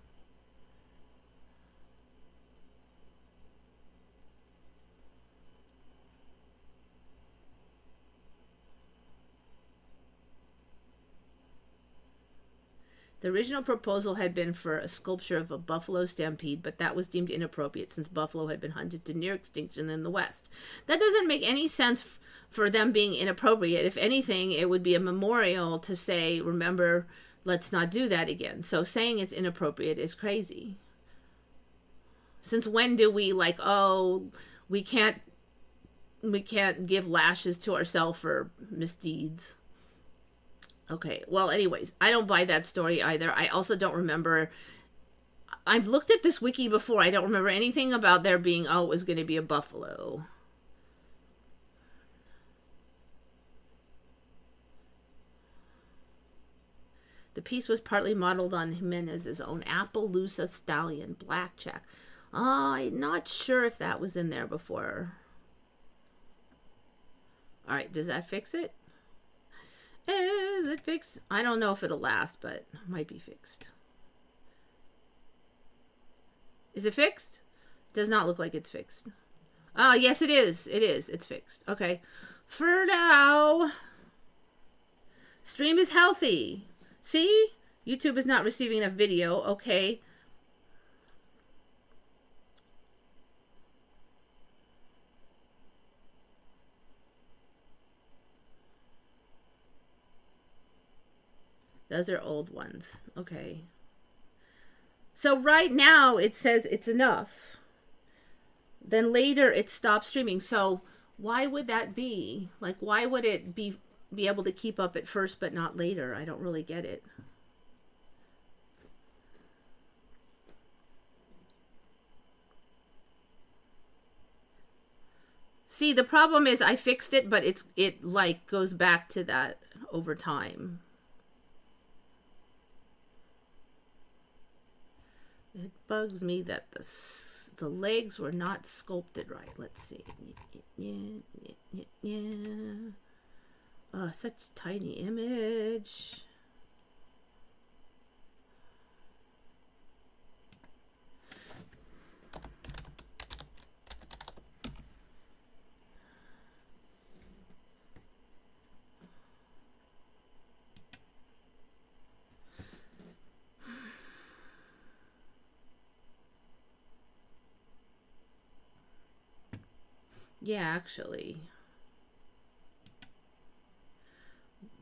The original proposal had been for a sculpture of a buffalo stampede, but that was deemed inappropriate since buffalo had been hunted to near extinction in the West. That doesn't make any sense for them being inappropriate. If anything, it would be a memorial to say, remember, let's not do that again. So saying it's inappropriate is crazy. Since when do we we can't give lashes to ourselves for misdeeds? Okay, well, anyways, I don't buy that story either. I also don't remember. I've looked at this wiki before. I don't remember anything about there being, it was going to be a buffalo. The piece was partly modeled on Jimenez's own Appaloosa Stallion, Blackjack. I'm not sure if that was in there before. All right, does that fix it? Is it fixed? I don't know if it'll last, but it might be fixed. Is it fixed? Does not look like it's fixed. Yes, it is. It is. It's fixed. Okay. For now, stream is healthy. See? YouTube is not receiving enough video. Okay. Those are old ones. Okay. So right now it says it's enough. Then later it stops streaming. So why would that be? Like, why would it be able to keep up at first but not later? I don't really get it. See, the problem is I fixed it, but it like goes back to that over time. It bugs me that the legs were not sculpted right. Let's see. Yeah. Oh, such a tiny image. Yeah, actually.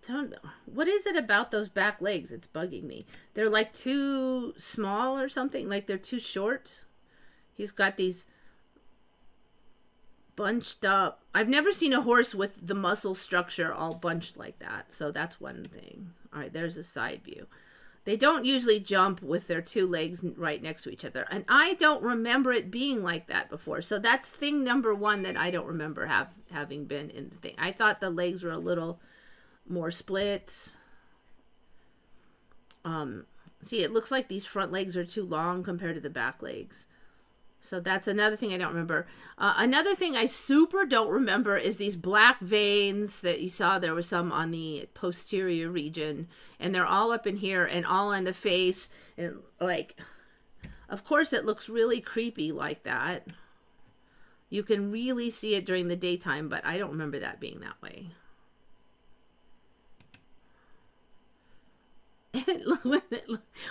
don't know. What is it about those back legs? It's bugging me. They're like too small or something. Like they're too short. He's got these bunched up. I've never seen a horse with the muscle structure all bunched like that. So that's one thing. All right, there's a side view. They don't usually jump with their two legs right next to each other. And I don't remember it being like that before. So that's thing number one that I don't remember having been in the thing. I thought the legs were a little more split. See, it looks like these front legs are too long compared to the back legs. So that's another thing I don't remember. Another thing I super don't remember is these black veins that you saw. There was some on the posterior region, and they're all up in here and all on the face. And like, of course, it looks really creepy like that. You can really see it during the daytime, but I don't remember that being that way.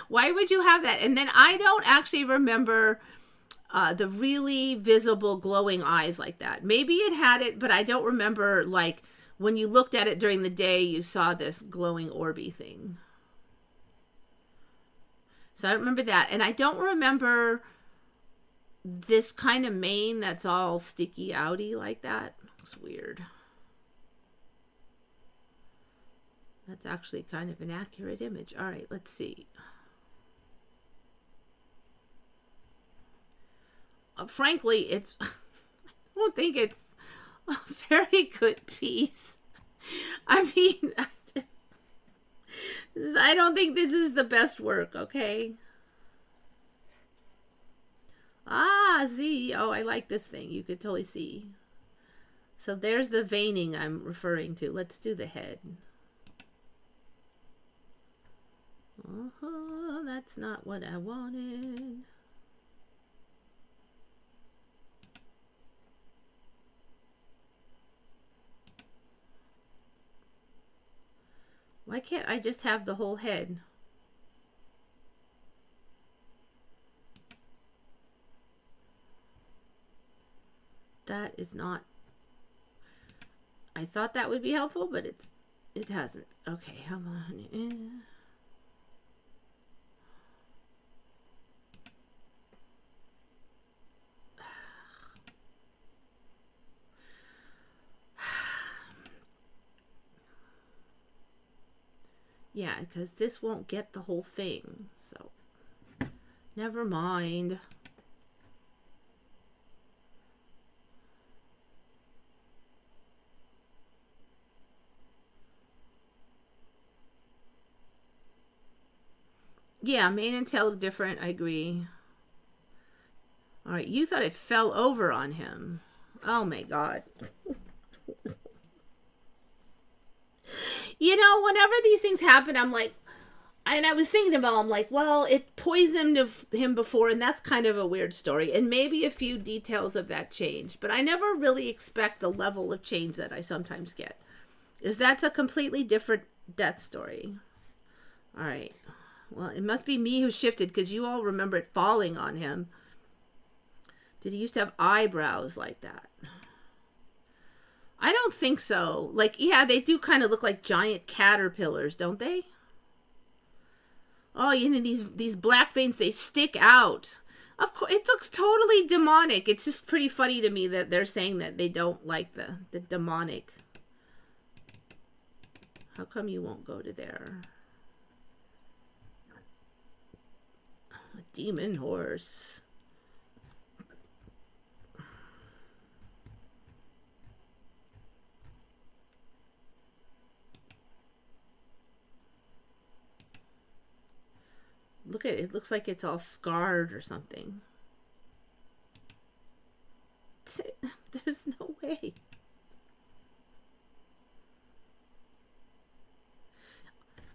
Why would you have that? And then I don't actually remember the really visible glowing eyes like that. Maybe it had it, but I don't remember, like, when you looked at it during the day, you saw this glowing orby thing. So I don't remember that. And I don't remember this kind of mane that's all sticky outy like that. Looks weird. That's actually kind of an accurate image. All right, let's see. Frankly, it's I don't think it's a very good piece. I mean, I don't think this is the best work, okay? Ah, see. Oh, I like this thing. You could totally see. So there's the veining I'm referring to. Let's do the head. Oh, that's not what I wanted. Why can't I just have the whole head? That is not... I thought that would be helpful, but it hasn't. Okay, how on. Yeah, because this won't get the whole thing, so never mind. Yeah, mane and tail look different, I agree. All right, you thought it fell over on him. Oh my God. You know, whenever these things happen, I'm like, and I was thinking about, I'm like, well, it poisoned him before, and that's kind of a weird story. And maybe a few details of that change, but I never really expect the level of change that I sometimes get. That's a completely different death story. All right. Well, it must be me who shifted, because you all remember it falling on him. Did he used to have eyebrows like that? I don't think so. Like, yeah, they do kind of look like giant caterpillars, don't they? Oh, you know, these black veins, they stick out. Of course, it looks totally demonic. It's just pretty funny to me that they're saying that they don't like the demonic. How come you won't go to there? A demon horse. Look at it. It looks like it's all scarred or something. There's no way.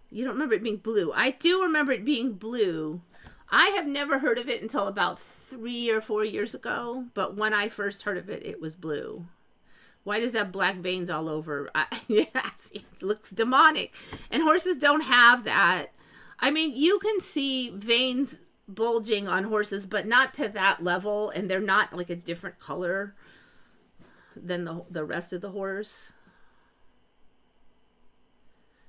You don't remember it being blue. I do remember it being blue. I have never heard of it until about 3 or 4 years ago. But when I first heard of it, it was blue. Why does that black veins all over? Yes, it looks demonic. And horses don't have that. I mean, you can see veins bulging on horses, but not to that level, and they're not like a different color than the rest of the horse.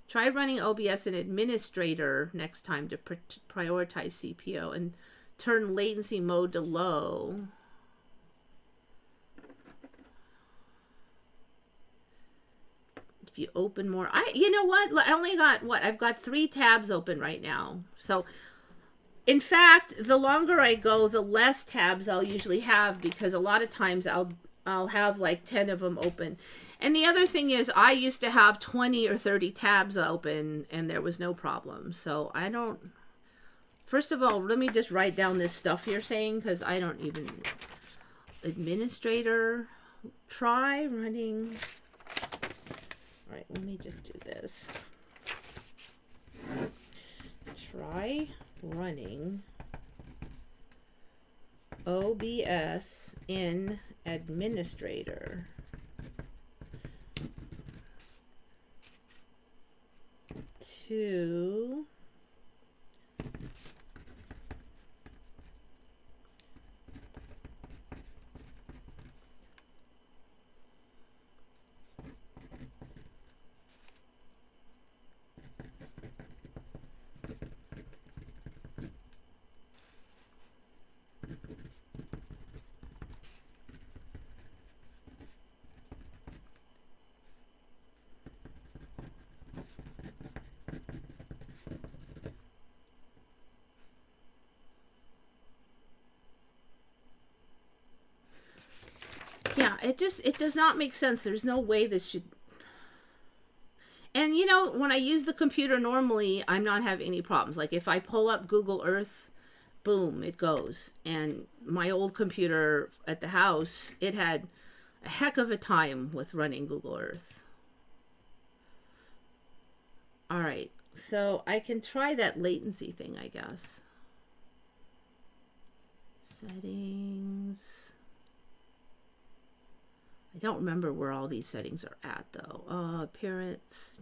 Try running OBS in administrator next time to prioritize CPO and turn latency mode to low. If you open more, you know what? I only got I've got 3 tabs open right now. So in fact, the longer I go, the less tabs I'll usually have, because a lot of times I'll have like 10 of them open. And the other thing is, I used to have 20 or 30 tabs open and there was no problem. So I don't, first of all, let me just write down this stuff you're saying, because I don't even, administrator, try running, all right, let me just do this. Try running OBS in administrator. To yeah, it does not make sense. There's no way this should. And you know, when I use the computer normally, I'm not having any problems. Like if I pull up Google Earth, boom, it goes. And my old computer at the house, it had a heck of a time with running Google Earth. All right, so I can try that latency thing, I guess. Settings. I don't remember where all these settings are at, though. Appearance.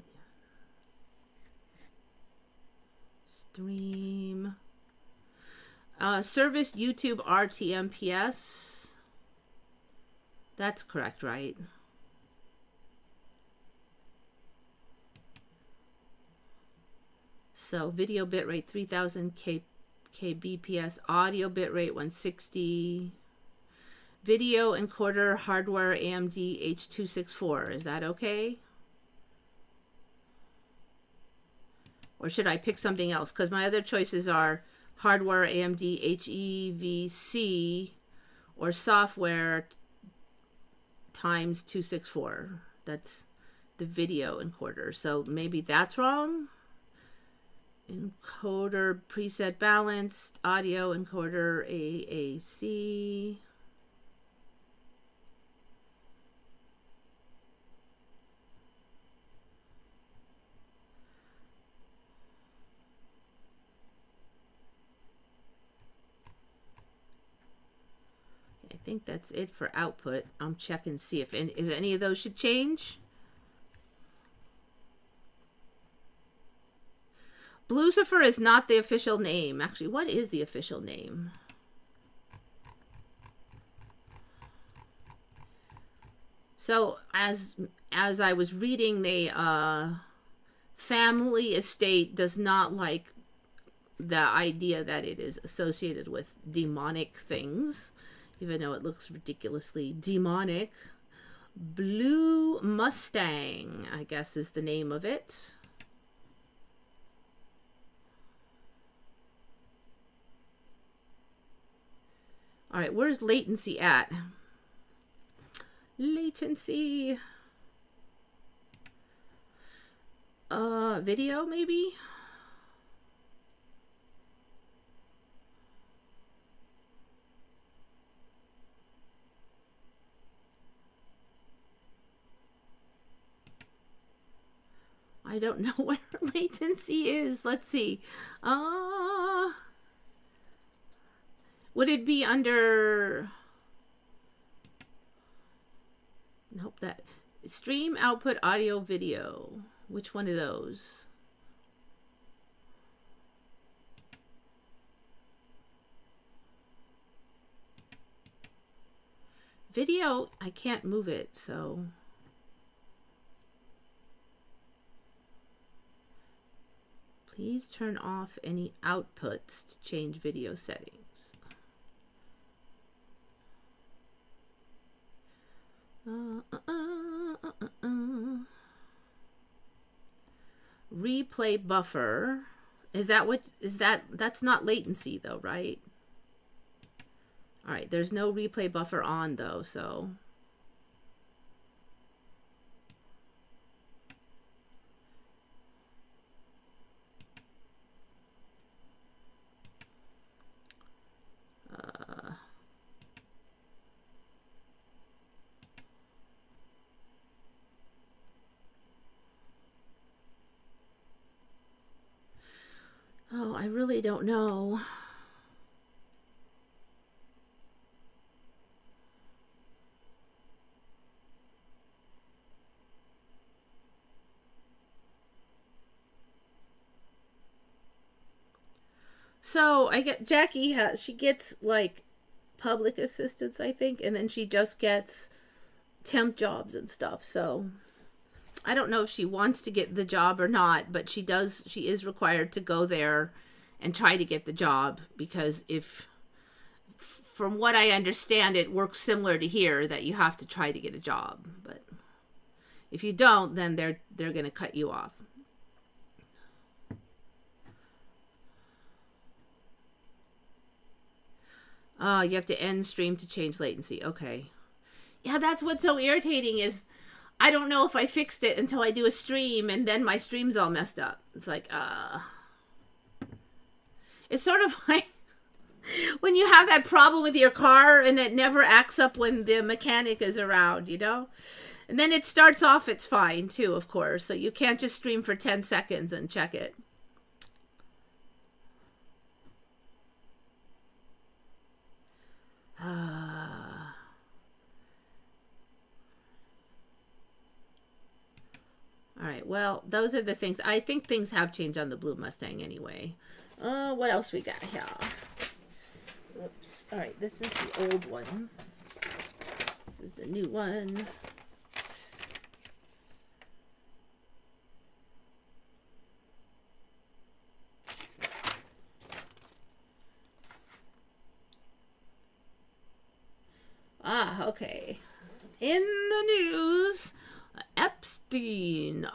Stream. Service YouTube RTMPS. That's correct, right? So video bitrate 3000 kbps, audio bitrate 160. Video encoder hardware AMD H264. Is that okay? Or should I pick something else? Because my other choices are hardware AMD HEVC or software times 264. That's the video encoder. So maybe that's wrong. Encoder preset balanced. Audio encoder AAC. I think that's it for output. I'm checking to see if is any of those should change. Blucifer is not the official name. Actually, what is the official name? So as I was reading, the family estate does not like the idea that it is associated with demonic things, even though it looks ridiculously demonic. Blue Mustang, I guess, is the name of it. All right, where's latency at? Latency. Video, maybe? I don't know where latency is. Let's see. Would it be under... Nope, that... Stream, output, audio, video. Which one of those? Video, I can't move it, so... Please turn off any outputs to change video settings. Replay buffer. Is that what is that? That's not latency though, right? All right, there's no replay buffer on though, so. Oh, I really don't know. So I get Jackie she gets like public assistance, I think, and then she just gets temp jobs and stuff. So I don't know if she wants to get the job or not, but she is required to go there and try to get the job, because from what I understand, it works similar to here, that you have to try to get a job, but if you don't, then they're going to cut you off. You have to end stream to change latency. Okay. Yeah, that's what's so irritating is I don't know if I fixed it until I do a stream, and then my stream's all messed up. It's like, it's sort of like when you have that problem with your car and it never acts up when the mechanic is around, you know? And then it starts off, it's fine too, of course. So you can't just stream for 10 seconds and check it. All right, well, those are the things. I think things have changed on the blue Mustang anyway. What else we got here? Oops. All right, this is the old one. This is the new one. Ah, okay. In the news, Epstein.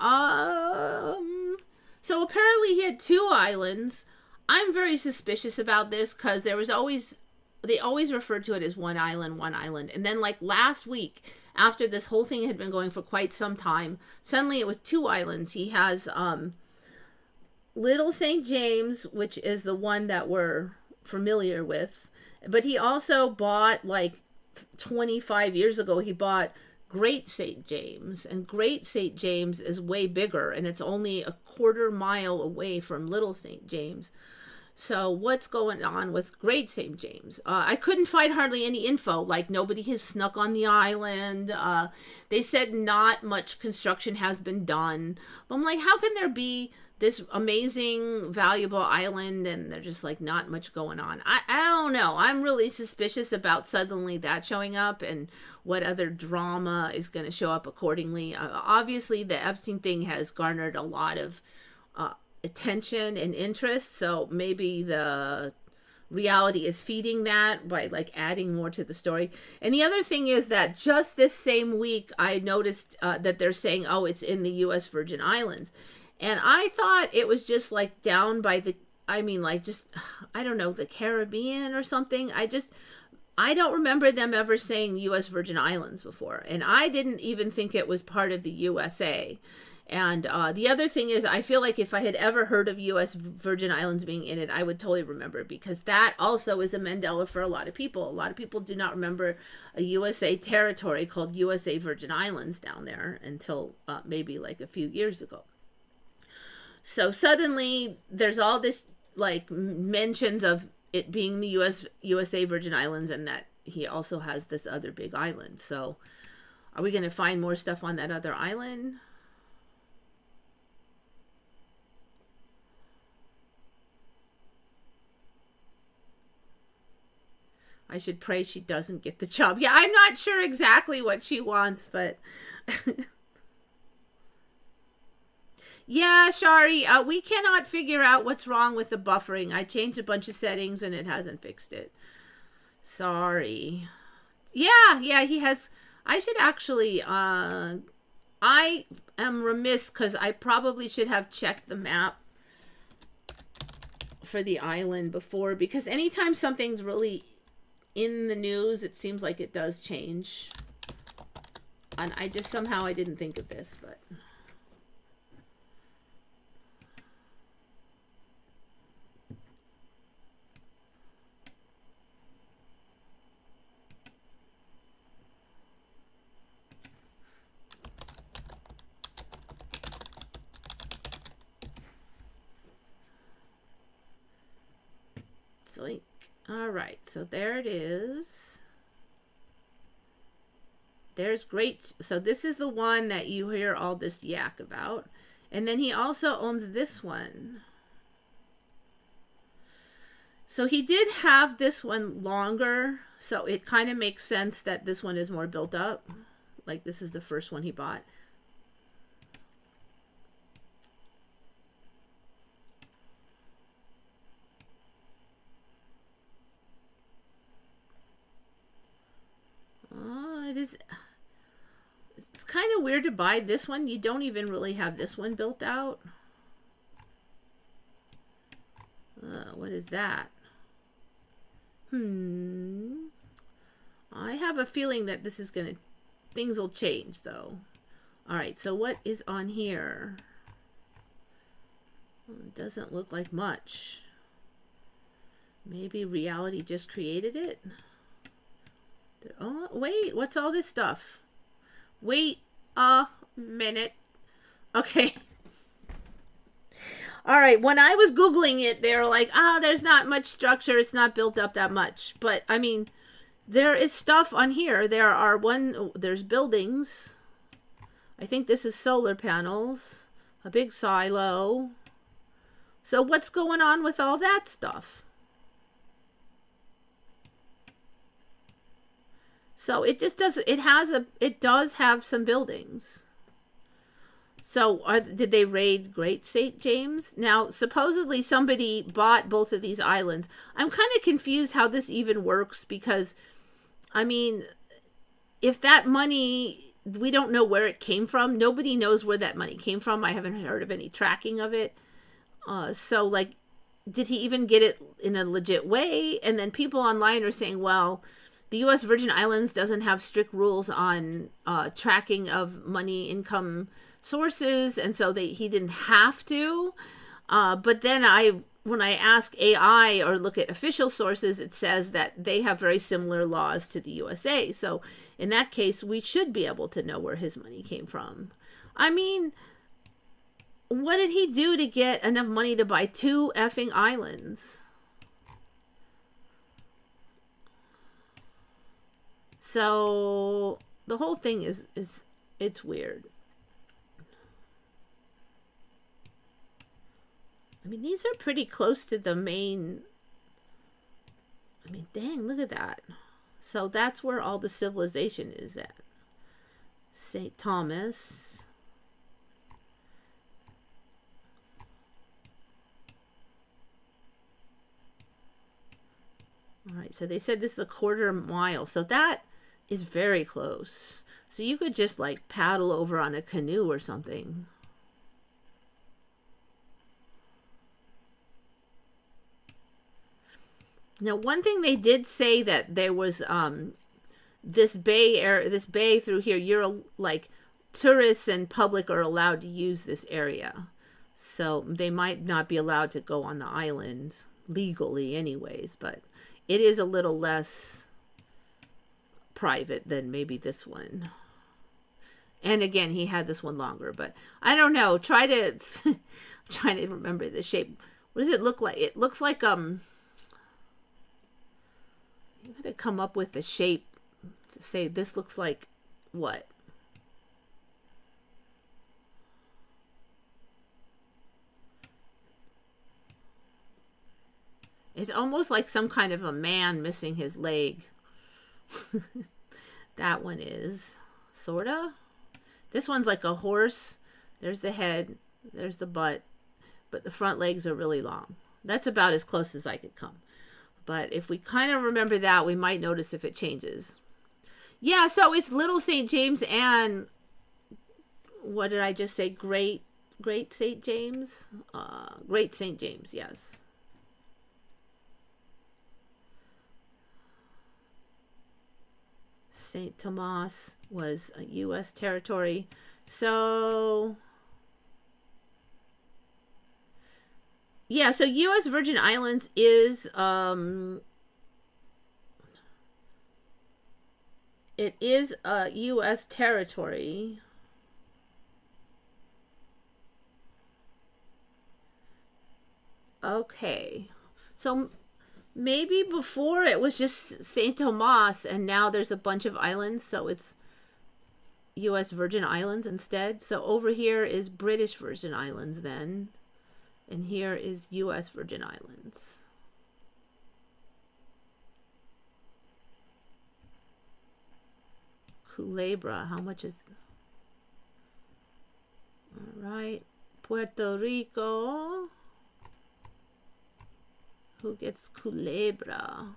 So apparently he had 2 islands. I'm very suspicious about this because they always referred to it as one island. And then like last week, after this whole thing had been going for quite some time, suddenly it was 2 islands. He has Little St. James, which is the one that we're familiar with. But he also bought, like 25 years ago, he bought Great St. James, and Great St. James is way bigger, and it's only a 1/4 mile away from Little St. James. So what's going on with Great St. James? I couldn't find hardly any info, like nobody has snuck on the island. They said not much construction has been done. But I'm like, how can there be this amazing, valuable island and there's just like not much going on? I don't know. I'm really suspicious about suddenly that showing up and what other drama is going to show up accordingly. Obviously, the Epstein thing has garnered a lot of attention and interest, so maybe the reality is feeding that by like adding more to the story. And the other thing is that just this same week, I noticed that they're saying, oh, it's in the U.S. Virgin Islands. And I thought it was just like down by the, I don't know, the Caribbean or something. I don't remember them ever saying U.S. Virgin Islands before. And I didn't even think it was part of the USA. And the other thing is, I feel like if I had ever heard of U.S. Virgin Islands being in it, I would totally remember, because that also is a Mandela for a lot of people. A lot of people do not remember a USA territory called USA Virgin Islands down there until maybe like a few years ago. So suddenly there's all this like mentions of it being the USA Virgin Islands, and that he also has this other big island. So are we going to find more stuff on that other island? I should pray she doesn't get the job. Yeah, I'm not sure exactly what she wants, but Yeah, Shari, we cannot figure out what's wrong with the buffering. I changed a bunch of settings and it hasn't fixed it. Sorry. Yeah, he has. I should actually, I am remiss because I probably should have checked the map for the island before, because anytime something's really in the news, it seems like it does change. And I just somehow I didn't think of this, but... Zoink. All right, so there it is. There's great. So this is the one that you hear all this yak about. And then he also owns this one. So he did have this one longer. So it kind of makes sense that this one is more built up. Like this is the first one he bought. It is. It's kind of weird to buy this one. You don't even really have this one built out. What is that? I have a feeling that this is gonna... Things will change, though. Alright, so what is on here? It doesn't look like much. Maybe reality just created it? Oh, wait, what's all this stuff? Wait a minute. Okay. All right, when I was Googling it, they were like, there's not much structure. It's not built up that much. But, I mean, there is stuff on here. There's buildings. I think this is solar panels. A big silo. So what's going on with all that stuff? So it just does. It does have some buildings. So did they raid Great St. James? Now supposedly somebody bought both of these islands. I'm kind of confused how this even works, because, I mean, if that money, we don't know where it came from. Nobody knows where that money came from. I haven't heard of any tracking of it. So like, did he even get it in a legit way? And then people online are saying, well, the U.S. Virgin Islands doesn't have strict rules on tracking of money income sources, and so he didn't have to. But then when I ask AI or look at official sources, it says that they have very similar laws to the USA. So in that case, we should be able to know where his money came from. I mean, what did he do to get enough money to buy 2 effing islands? So the whole thing is it's weird. I mean, these are pretty close to the main. I mean, dang, look at that. So that's where all the civilization is at. St. Thomas. All right, so they said this is a 1/4 mile. So that is very close. So you could just like paddle over on a canoe or something. Now, one thing they did say that there was this bay through here, you're like, tourists and public are allowed to use this area. So they might not be allowed to go on the island legally anyways, but it is a little less private than maybe this one. And again, he had this one longer, but I don't know. Trying to remember the shape. What does it look like? It looks like you gotta come up with the shape to say this looks like what? It's almost like some kind of a man missing his leg. That one is sorta. This one's like a horse. There's the head. There's the butt, but the front legs are really long. That's about as close as I could come. But if we kind of remember that, we might notice if it changes. Yeah, so it's Little St. James and what did I just say? Great St. James? Great St. James, yes. St. Thomas was a U.S. territory. So, yeah, so U.S. Virgin Islands is, it is a U.S. territory. Okay. So maybe before it was just St. Thomas and now there's a bunch of islands, so it's U.S. Virgin Islands instead. So over here is British Virgin Islands then. And here is U.S. Virgin Islands. Culebra, how much is... All right. Puerto Rico... Who gets Culebra?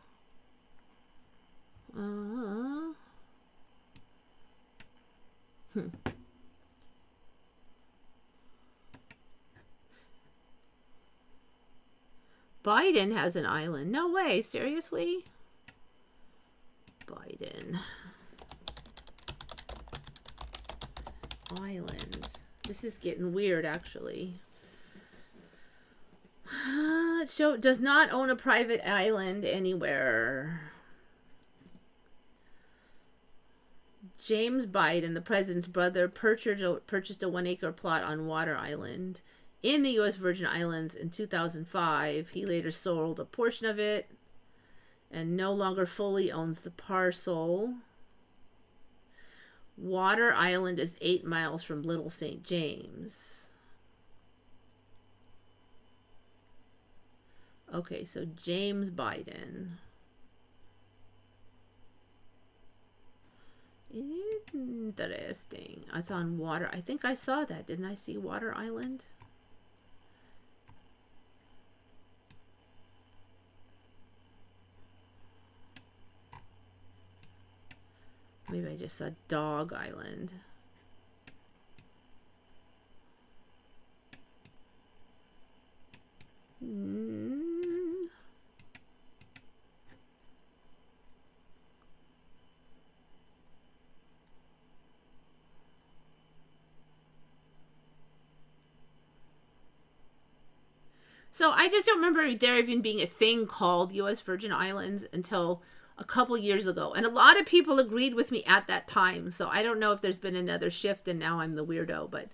Biden has an island. No way. Seriously? Biden. Island. This is getting weird, actually. So does not own a private island anywhere. James Biden, the president's brother, purchased a 1-acre plot on Water Island in the U.S. Virgin Islands in 2005. He later sold a portion of it and no longer fully owns the parcel. Water Island is 8 miles from Little St. James. Okay, so James Biden. Interesting. It's on water. I think I saw that. Didn't I see Water Island? Maybe I just saw Dog Island. So I just don't remember there even being a thing called U.S. Virgin Islands until a couple years ago. And a lot of people agreed with me at that time. So I don't know if there's been another shift and now I'm the weirdo, but...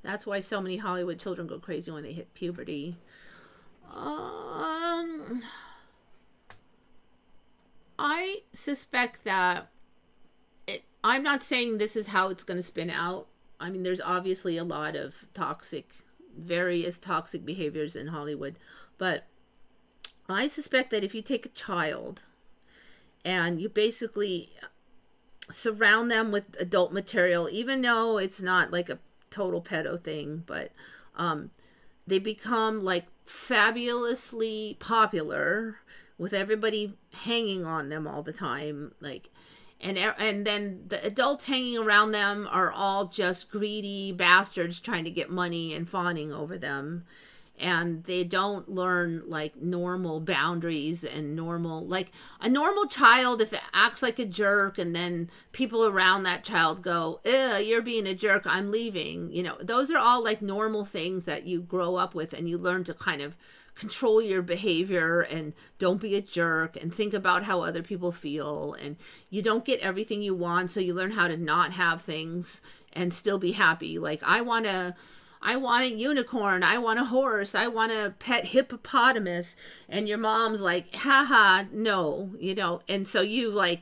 That's why so many Hollywood children go crazy when they hit puberty. I suspect that I'm not saying this is how it's going to spin out. I mean, there's obviously a lot of various toxic behaviors in Hollywood. But I suspect that if you take a child and you basically surround them with adult material, even though it's not like a total pedo thing, but they become like fabulously popular with everybody hanging on them all the time, like, and then the adults hanging around them are all just greedy bastards trying to get money and fawning over them, and they don't learn like normal boundaries and normal, like a normal child, if it acts like a jerk and then people around that child go, you're being a jerk, I'm leaving, those are all like normal things that you grow up with and you learn to kind of control your behavior and don't be a jerk and think about how other people feel, and you don't get everything you want, so you learn how to not have things and still be happy. Like, I want a unicorn, I want a horse, I want a pet hippopotamus, and your mom's like, haha, no, you know, and so you like,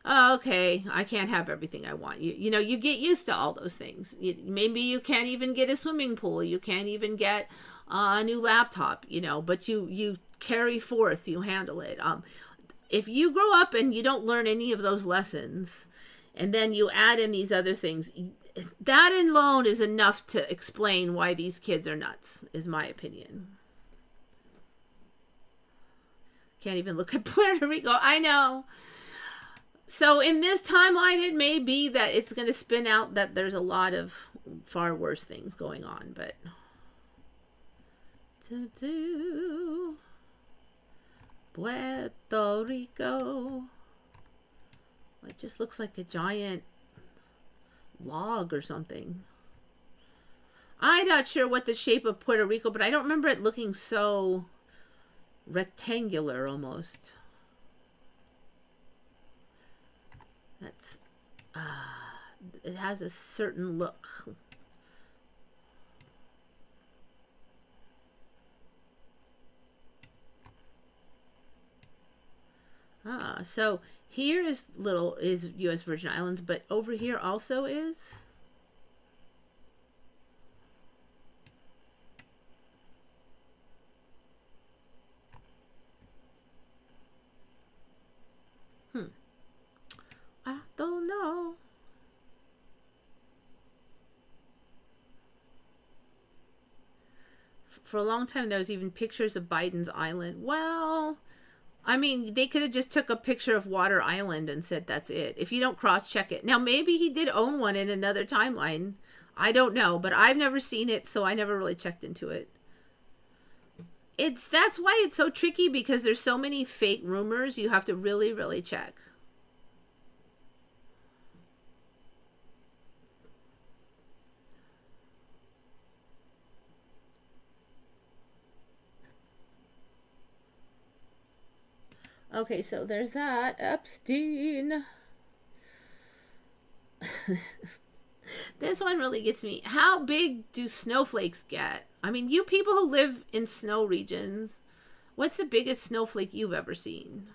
oh, okay, I can't have everything I want. You know, you get used to all those things. Maybe you can't even get a swimming pool, you can't even get a new laptop, you know, but you carry forth, you handle it. If you grow up and you don't learn any of those lessons, and then you add in these other things, that alone is enough to explain why these kids are nuts, is my opinion. Can't even look at Puerto Rico. I know. So in this timeline, it may be that it's going to spin out that there's a lot of far worse things going on, but... Puerto Rico. It just looks like a giant log or something. I'm not sure what the shape of Puerto Rico, but I don't remember it looking so rectangular almost. That's it has a certain look. So here is U.S. Virgin Islands, but over here also is. I don't know. For a long time, there was even pictures of Biden's island. Well, I mean, they could have just took a picture of Water Island and said that's it. If you don't cross-check it. Now, maybe he did own one in another timeline. I don't know, but I've never seen it, so I never really checked into it. That's why it's so tricky, because there's so many fake rumors. You have to really, really check. Okay, so there's that. Epstein. This one really gets me. How big do snowflakes get? I mean, you people who live in snow regions, what's the biggest snowflake you've ever seen?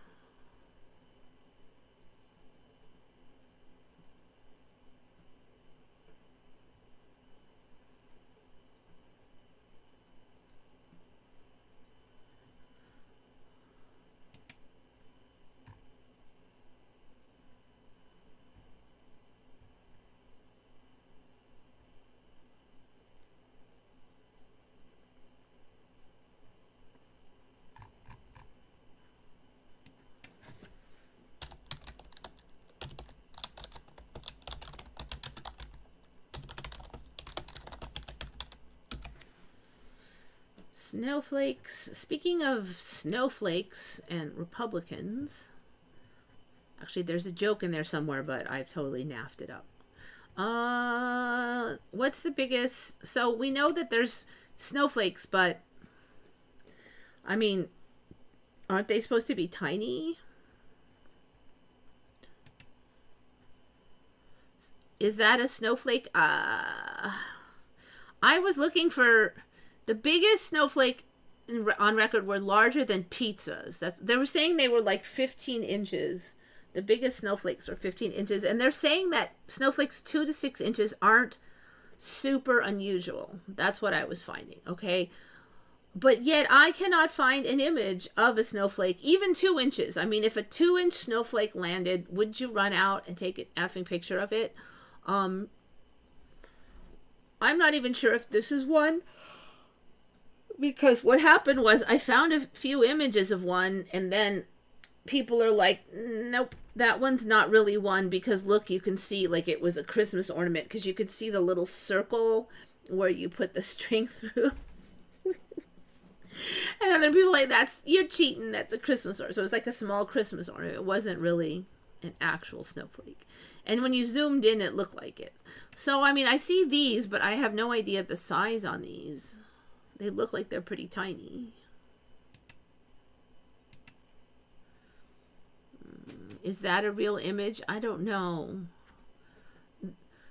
Snowflakes. Speaking of snowflakes and Republicans, actually there's a joke in there somewhere, but I've totally naffed it up. What's the biggest? So we know that there's snowflakes, but I mean, aren't they supposed to be tiny? Is that a snowflake? I was looking for the biggest snowflake on record were larger than pizzas. They were saying they were like 15 inches. The biggest snowflakes are 15 inches. And they're saying that snowflakes 2 to 6 inches aren't super unusual. That's what I was finding, okay? But yet I cannot find an image of a snowflake, even 2 inches. I mean, if a 2-inch snowflake landed, would you run out and take an effing picture of it? I'm not even sure if this is one. Because what happened was I found a few images of one, and then people are like, nope, that one's not really one, because look, you can see like it was a Christmas ornament, because you could see the little circle where you put the string through. And other people like, you're cheating, that's a Christmas ornament. So it was like a small Christmas ornament. It wasn't really an actual snowflake. And when you zoomed in, it looked like it. So, I mean, I see these, but I have no idea the size on these. They look like they're pretty tiny. Is that a real image? I don't know.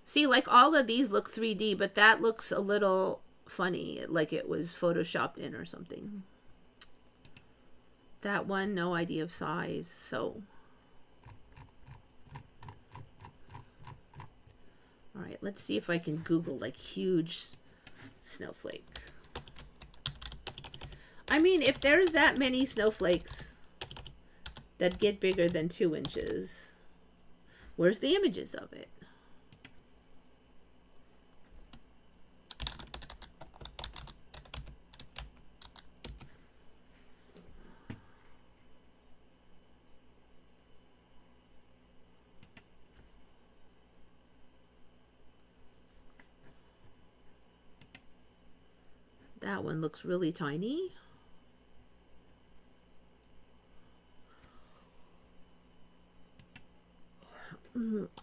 See, like all of these look 3D, but that looks a little funny, like it was photoshopped in or something. That one, no idea of size, so. All right, let's see if I can Google like huge snowflake. I mean, if there's that many snowflakes that get bigger than 2 inches, where's the images of it? That one looks really tiny.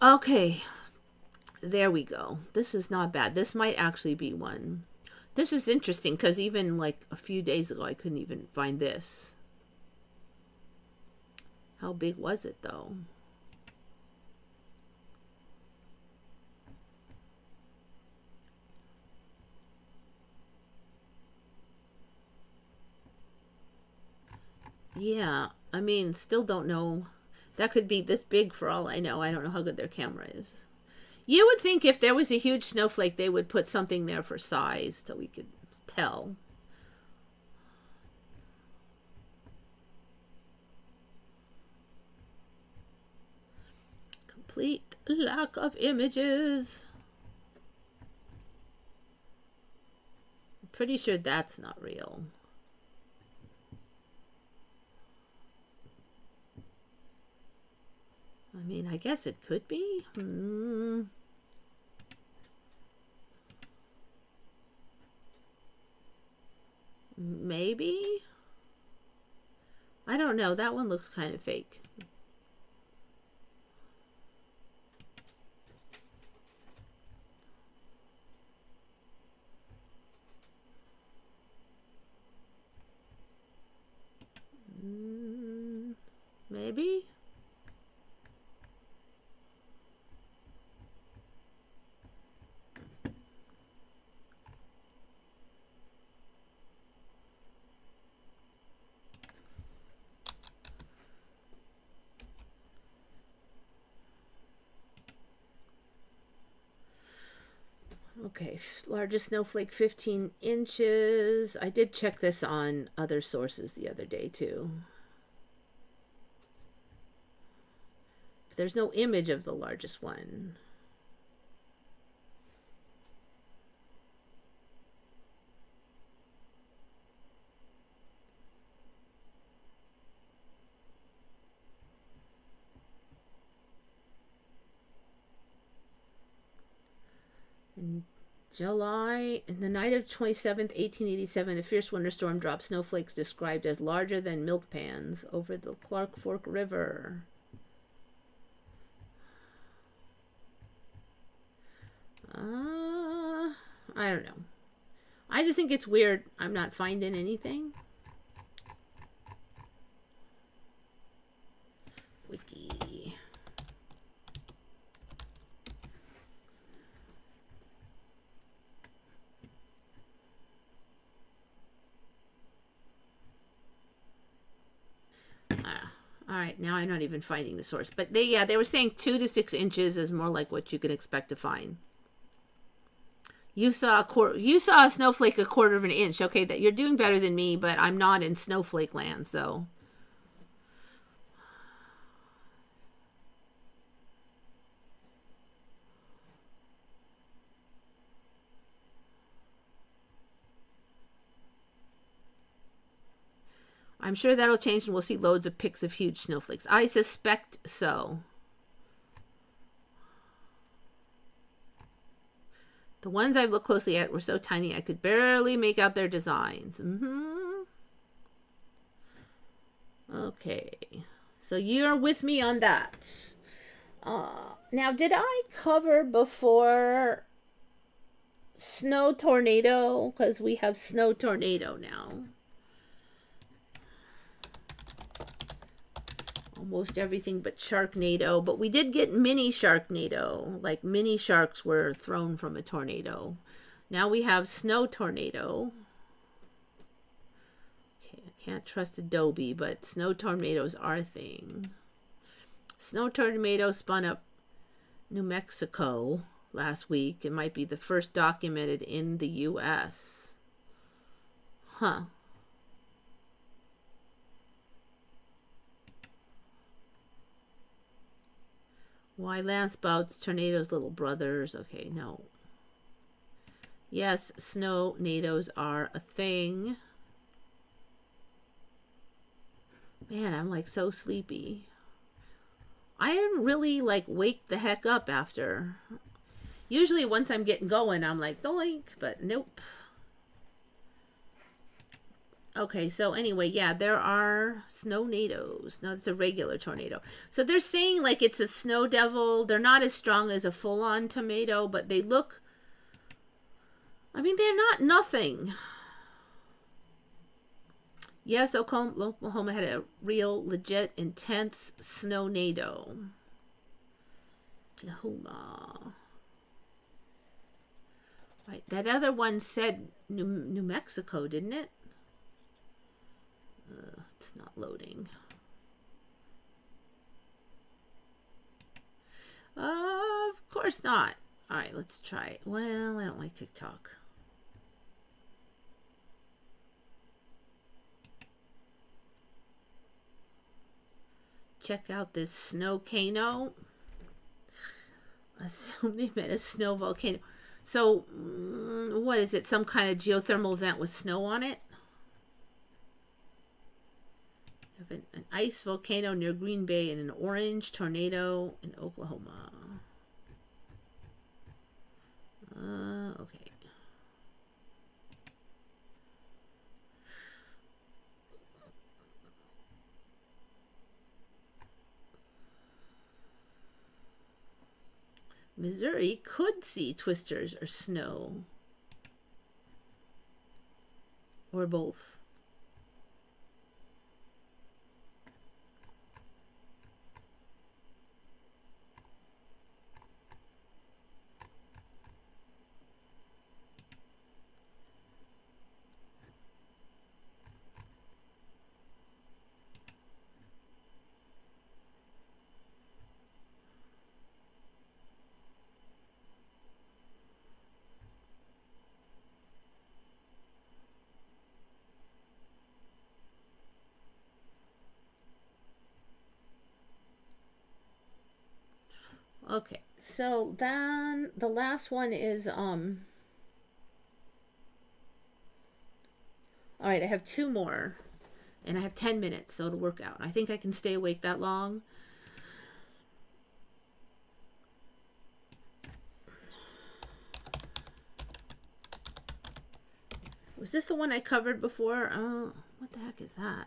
Okay, there we go. This is not bad. This might actually be one. This is interesting because even like a few days ago, I couldn't even find this. How big was it though? Yeah, I mean, still don't know. That could be this big for all I know. I don't know how good their camera is. You would think if there was a huge snowflake, they would put something there for size so we could tell. Complete lack of images. I'm pretty sure that's not real. I mean, I guess it could be. Maybe. I don't know. That one looks kind of fake. Maybe. Okay, largest snowflake 15 inches. I did check this on other sources the other day too. But there's no image of the largest one. In July, in the night of 27th, 1887, a fierce winter storm dropped snowflakes described as larger than milk pans over the Clark Fork River. I don't know. I just think it's weird. I'm not finding anything. Wiki. All right, now I'm not even finding the source. But they were saying 2 to 6 inches is more like what you could expect to find. You saw a snowflake 1/4 of an inch. Okay, that you're doing better than me, but I'm not in snowflake land, so. I'm sure that'll change and we'll see loads of pics of huge snowflakes. I suspect so. The ones I've looked closely at were so tiny I could barely make out their designs. Okay. So you're with me on that. Now, did I cover before snow tornado? Because we have snow tornado now. almost everything but Sharknado. But we did get mini Sharknado. Like mini sharks were thrown from a tornado. Now we have Snow Tornado. Okay, I can't trust Adobe, but snow tornadoes are a thing. Snow tornado spun up New Mexico last week. It might be the first documented in the U.S. Huh. Why landspouts, tornadoes, little brothers? Okay, no. Yes, snow nados are a thing. Man, I'm like so sleepy. I am really like wake the heck up after. Usually once I'm getting going, I'm like doink, but nope. Okay, so anyway, yeah, there are snow nados. No, it's a regular tornado. So they're saying like it's a snow devil. They're not as strong as a full-on tomato, but they look... I mean, they're not nothing. Yes, Oklahoma had a real, legit, intense snow-nado. Oklahoma. Right, that other one said New Mexico, didn't it? It's not loading. Of course not. All right, let's try it. Well, I don't like TikTok. Check out this snowcano. I assume they meant a snow volcano. So, what is it? Some kind of geothermal vent with snow on it? Have an ice volcano near Green Bay and an orange tornado in Oklahoma. Okay. Missouri could see twisters or snow. Or both. Okay, so then the last one is all right, I have two more and I have 10 minutes, so it'll work out. I think I can stay awake that long. Was this the one I covered before? What the heck is that?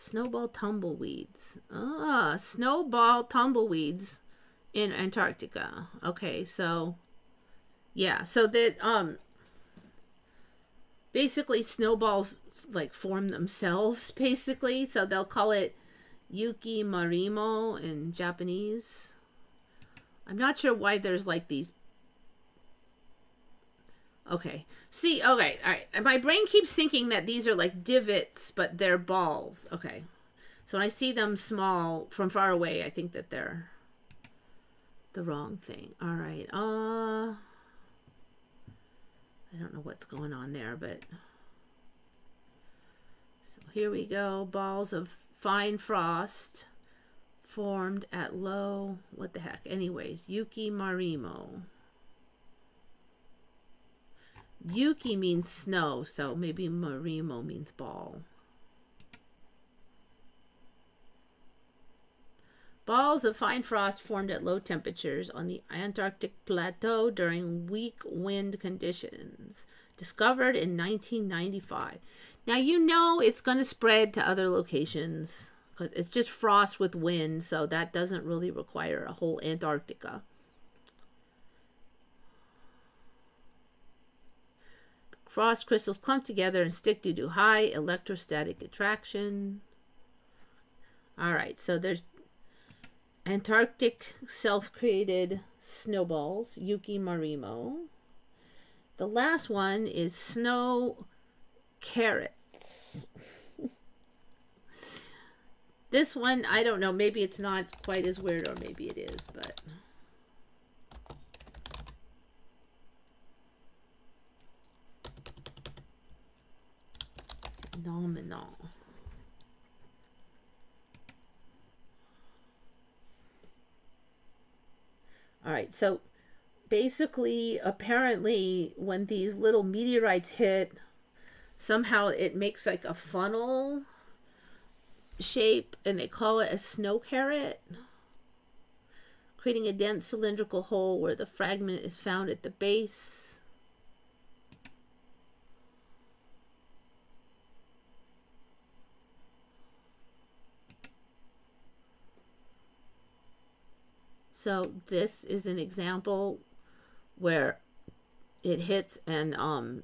Snowball tumbleweeds. Ah, snowball tumbleweeds in Antarctica. Okay, so yeah, so that basically snowballs like form themselves basically, so they'll call it yuki marimo in Japanese. I'm not sure why there's like these. Okay. See, okay, all right. My brain keeps thinking that these are like divots, but they're balls. Okay. So when I see them small from far away, I think that they're the wrong thing. All right. I don't know what's going on there, but so here we go. Balls of fine frost formed at low, what the heck? Anyways, yuki marimo. Yuki means snow, so maybe marimo means ball. Balls of fine frost formed at low temperatures on the Antarctic plateau during weak wind conditions. Discovered in 1995. Now you know it's going to spread to other locations because it's just frost with wind, so that doesn't really require a whole Antarctica. Frost crystals clump together and stick due to high electrostatic attraction. All right, so there's Antarctic self-created snowballs, Yuki Marimo. The last one is snow carrots. This one, I don't know. Maybe it's not quite as weird, or maybe it is, but... phenomenal. All right, so basically, apparently, when these little meteorites hit, somehow it makes like a funnel shape, and they call it a snow carrot, creating a dense cylindrical hole where the fragment is found at the base. So this is an example where it hits, and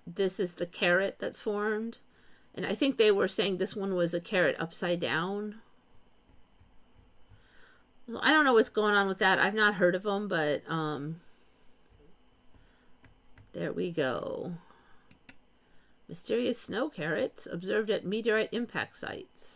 this is the carrot that's formed. And I think they were saying this one was a carrot upside down. Well, I don't know what's going on with that. I've not heard of them, but there we go. Mysterious snow carrots observed at meteorite impact sites.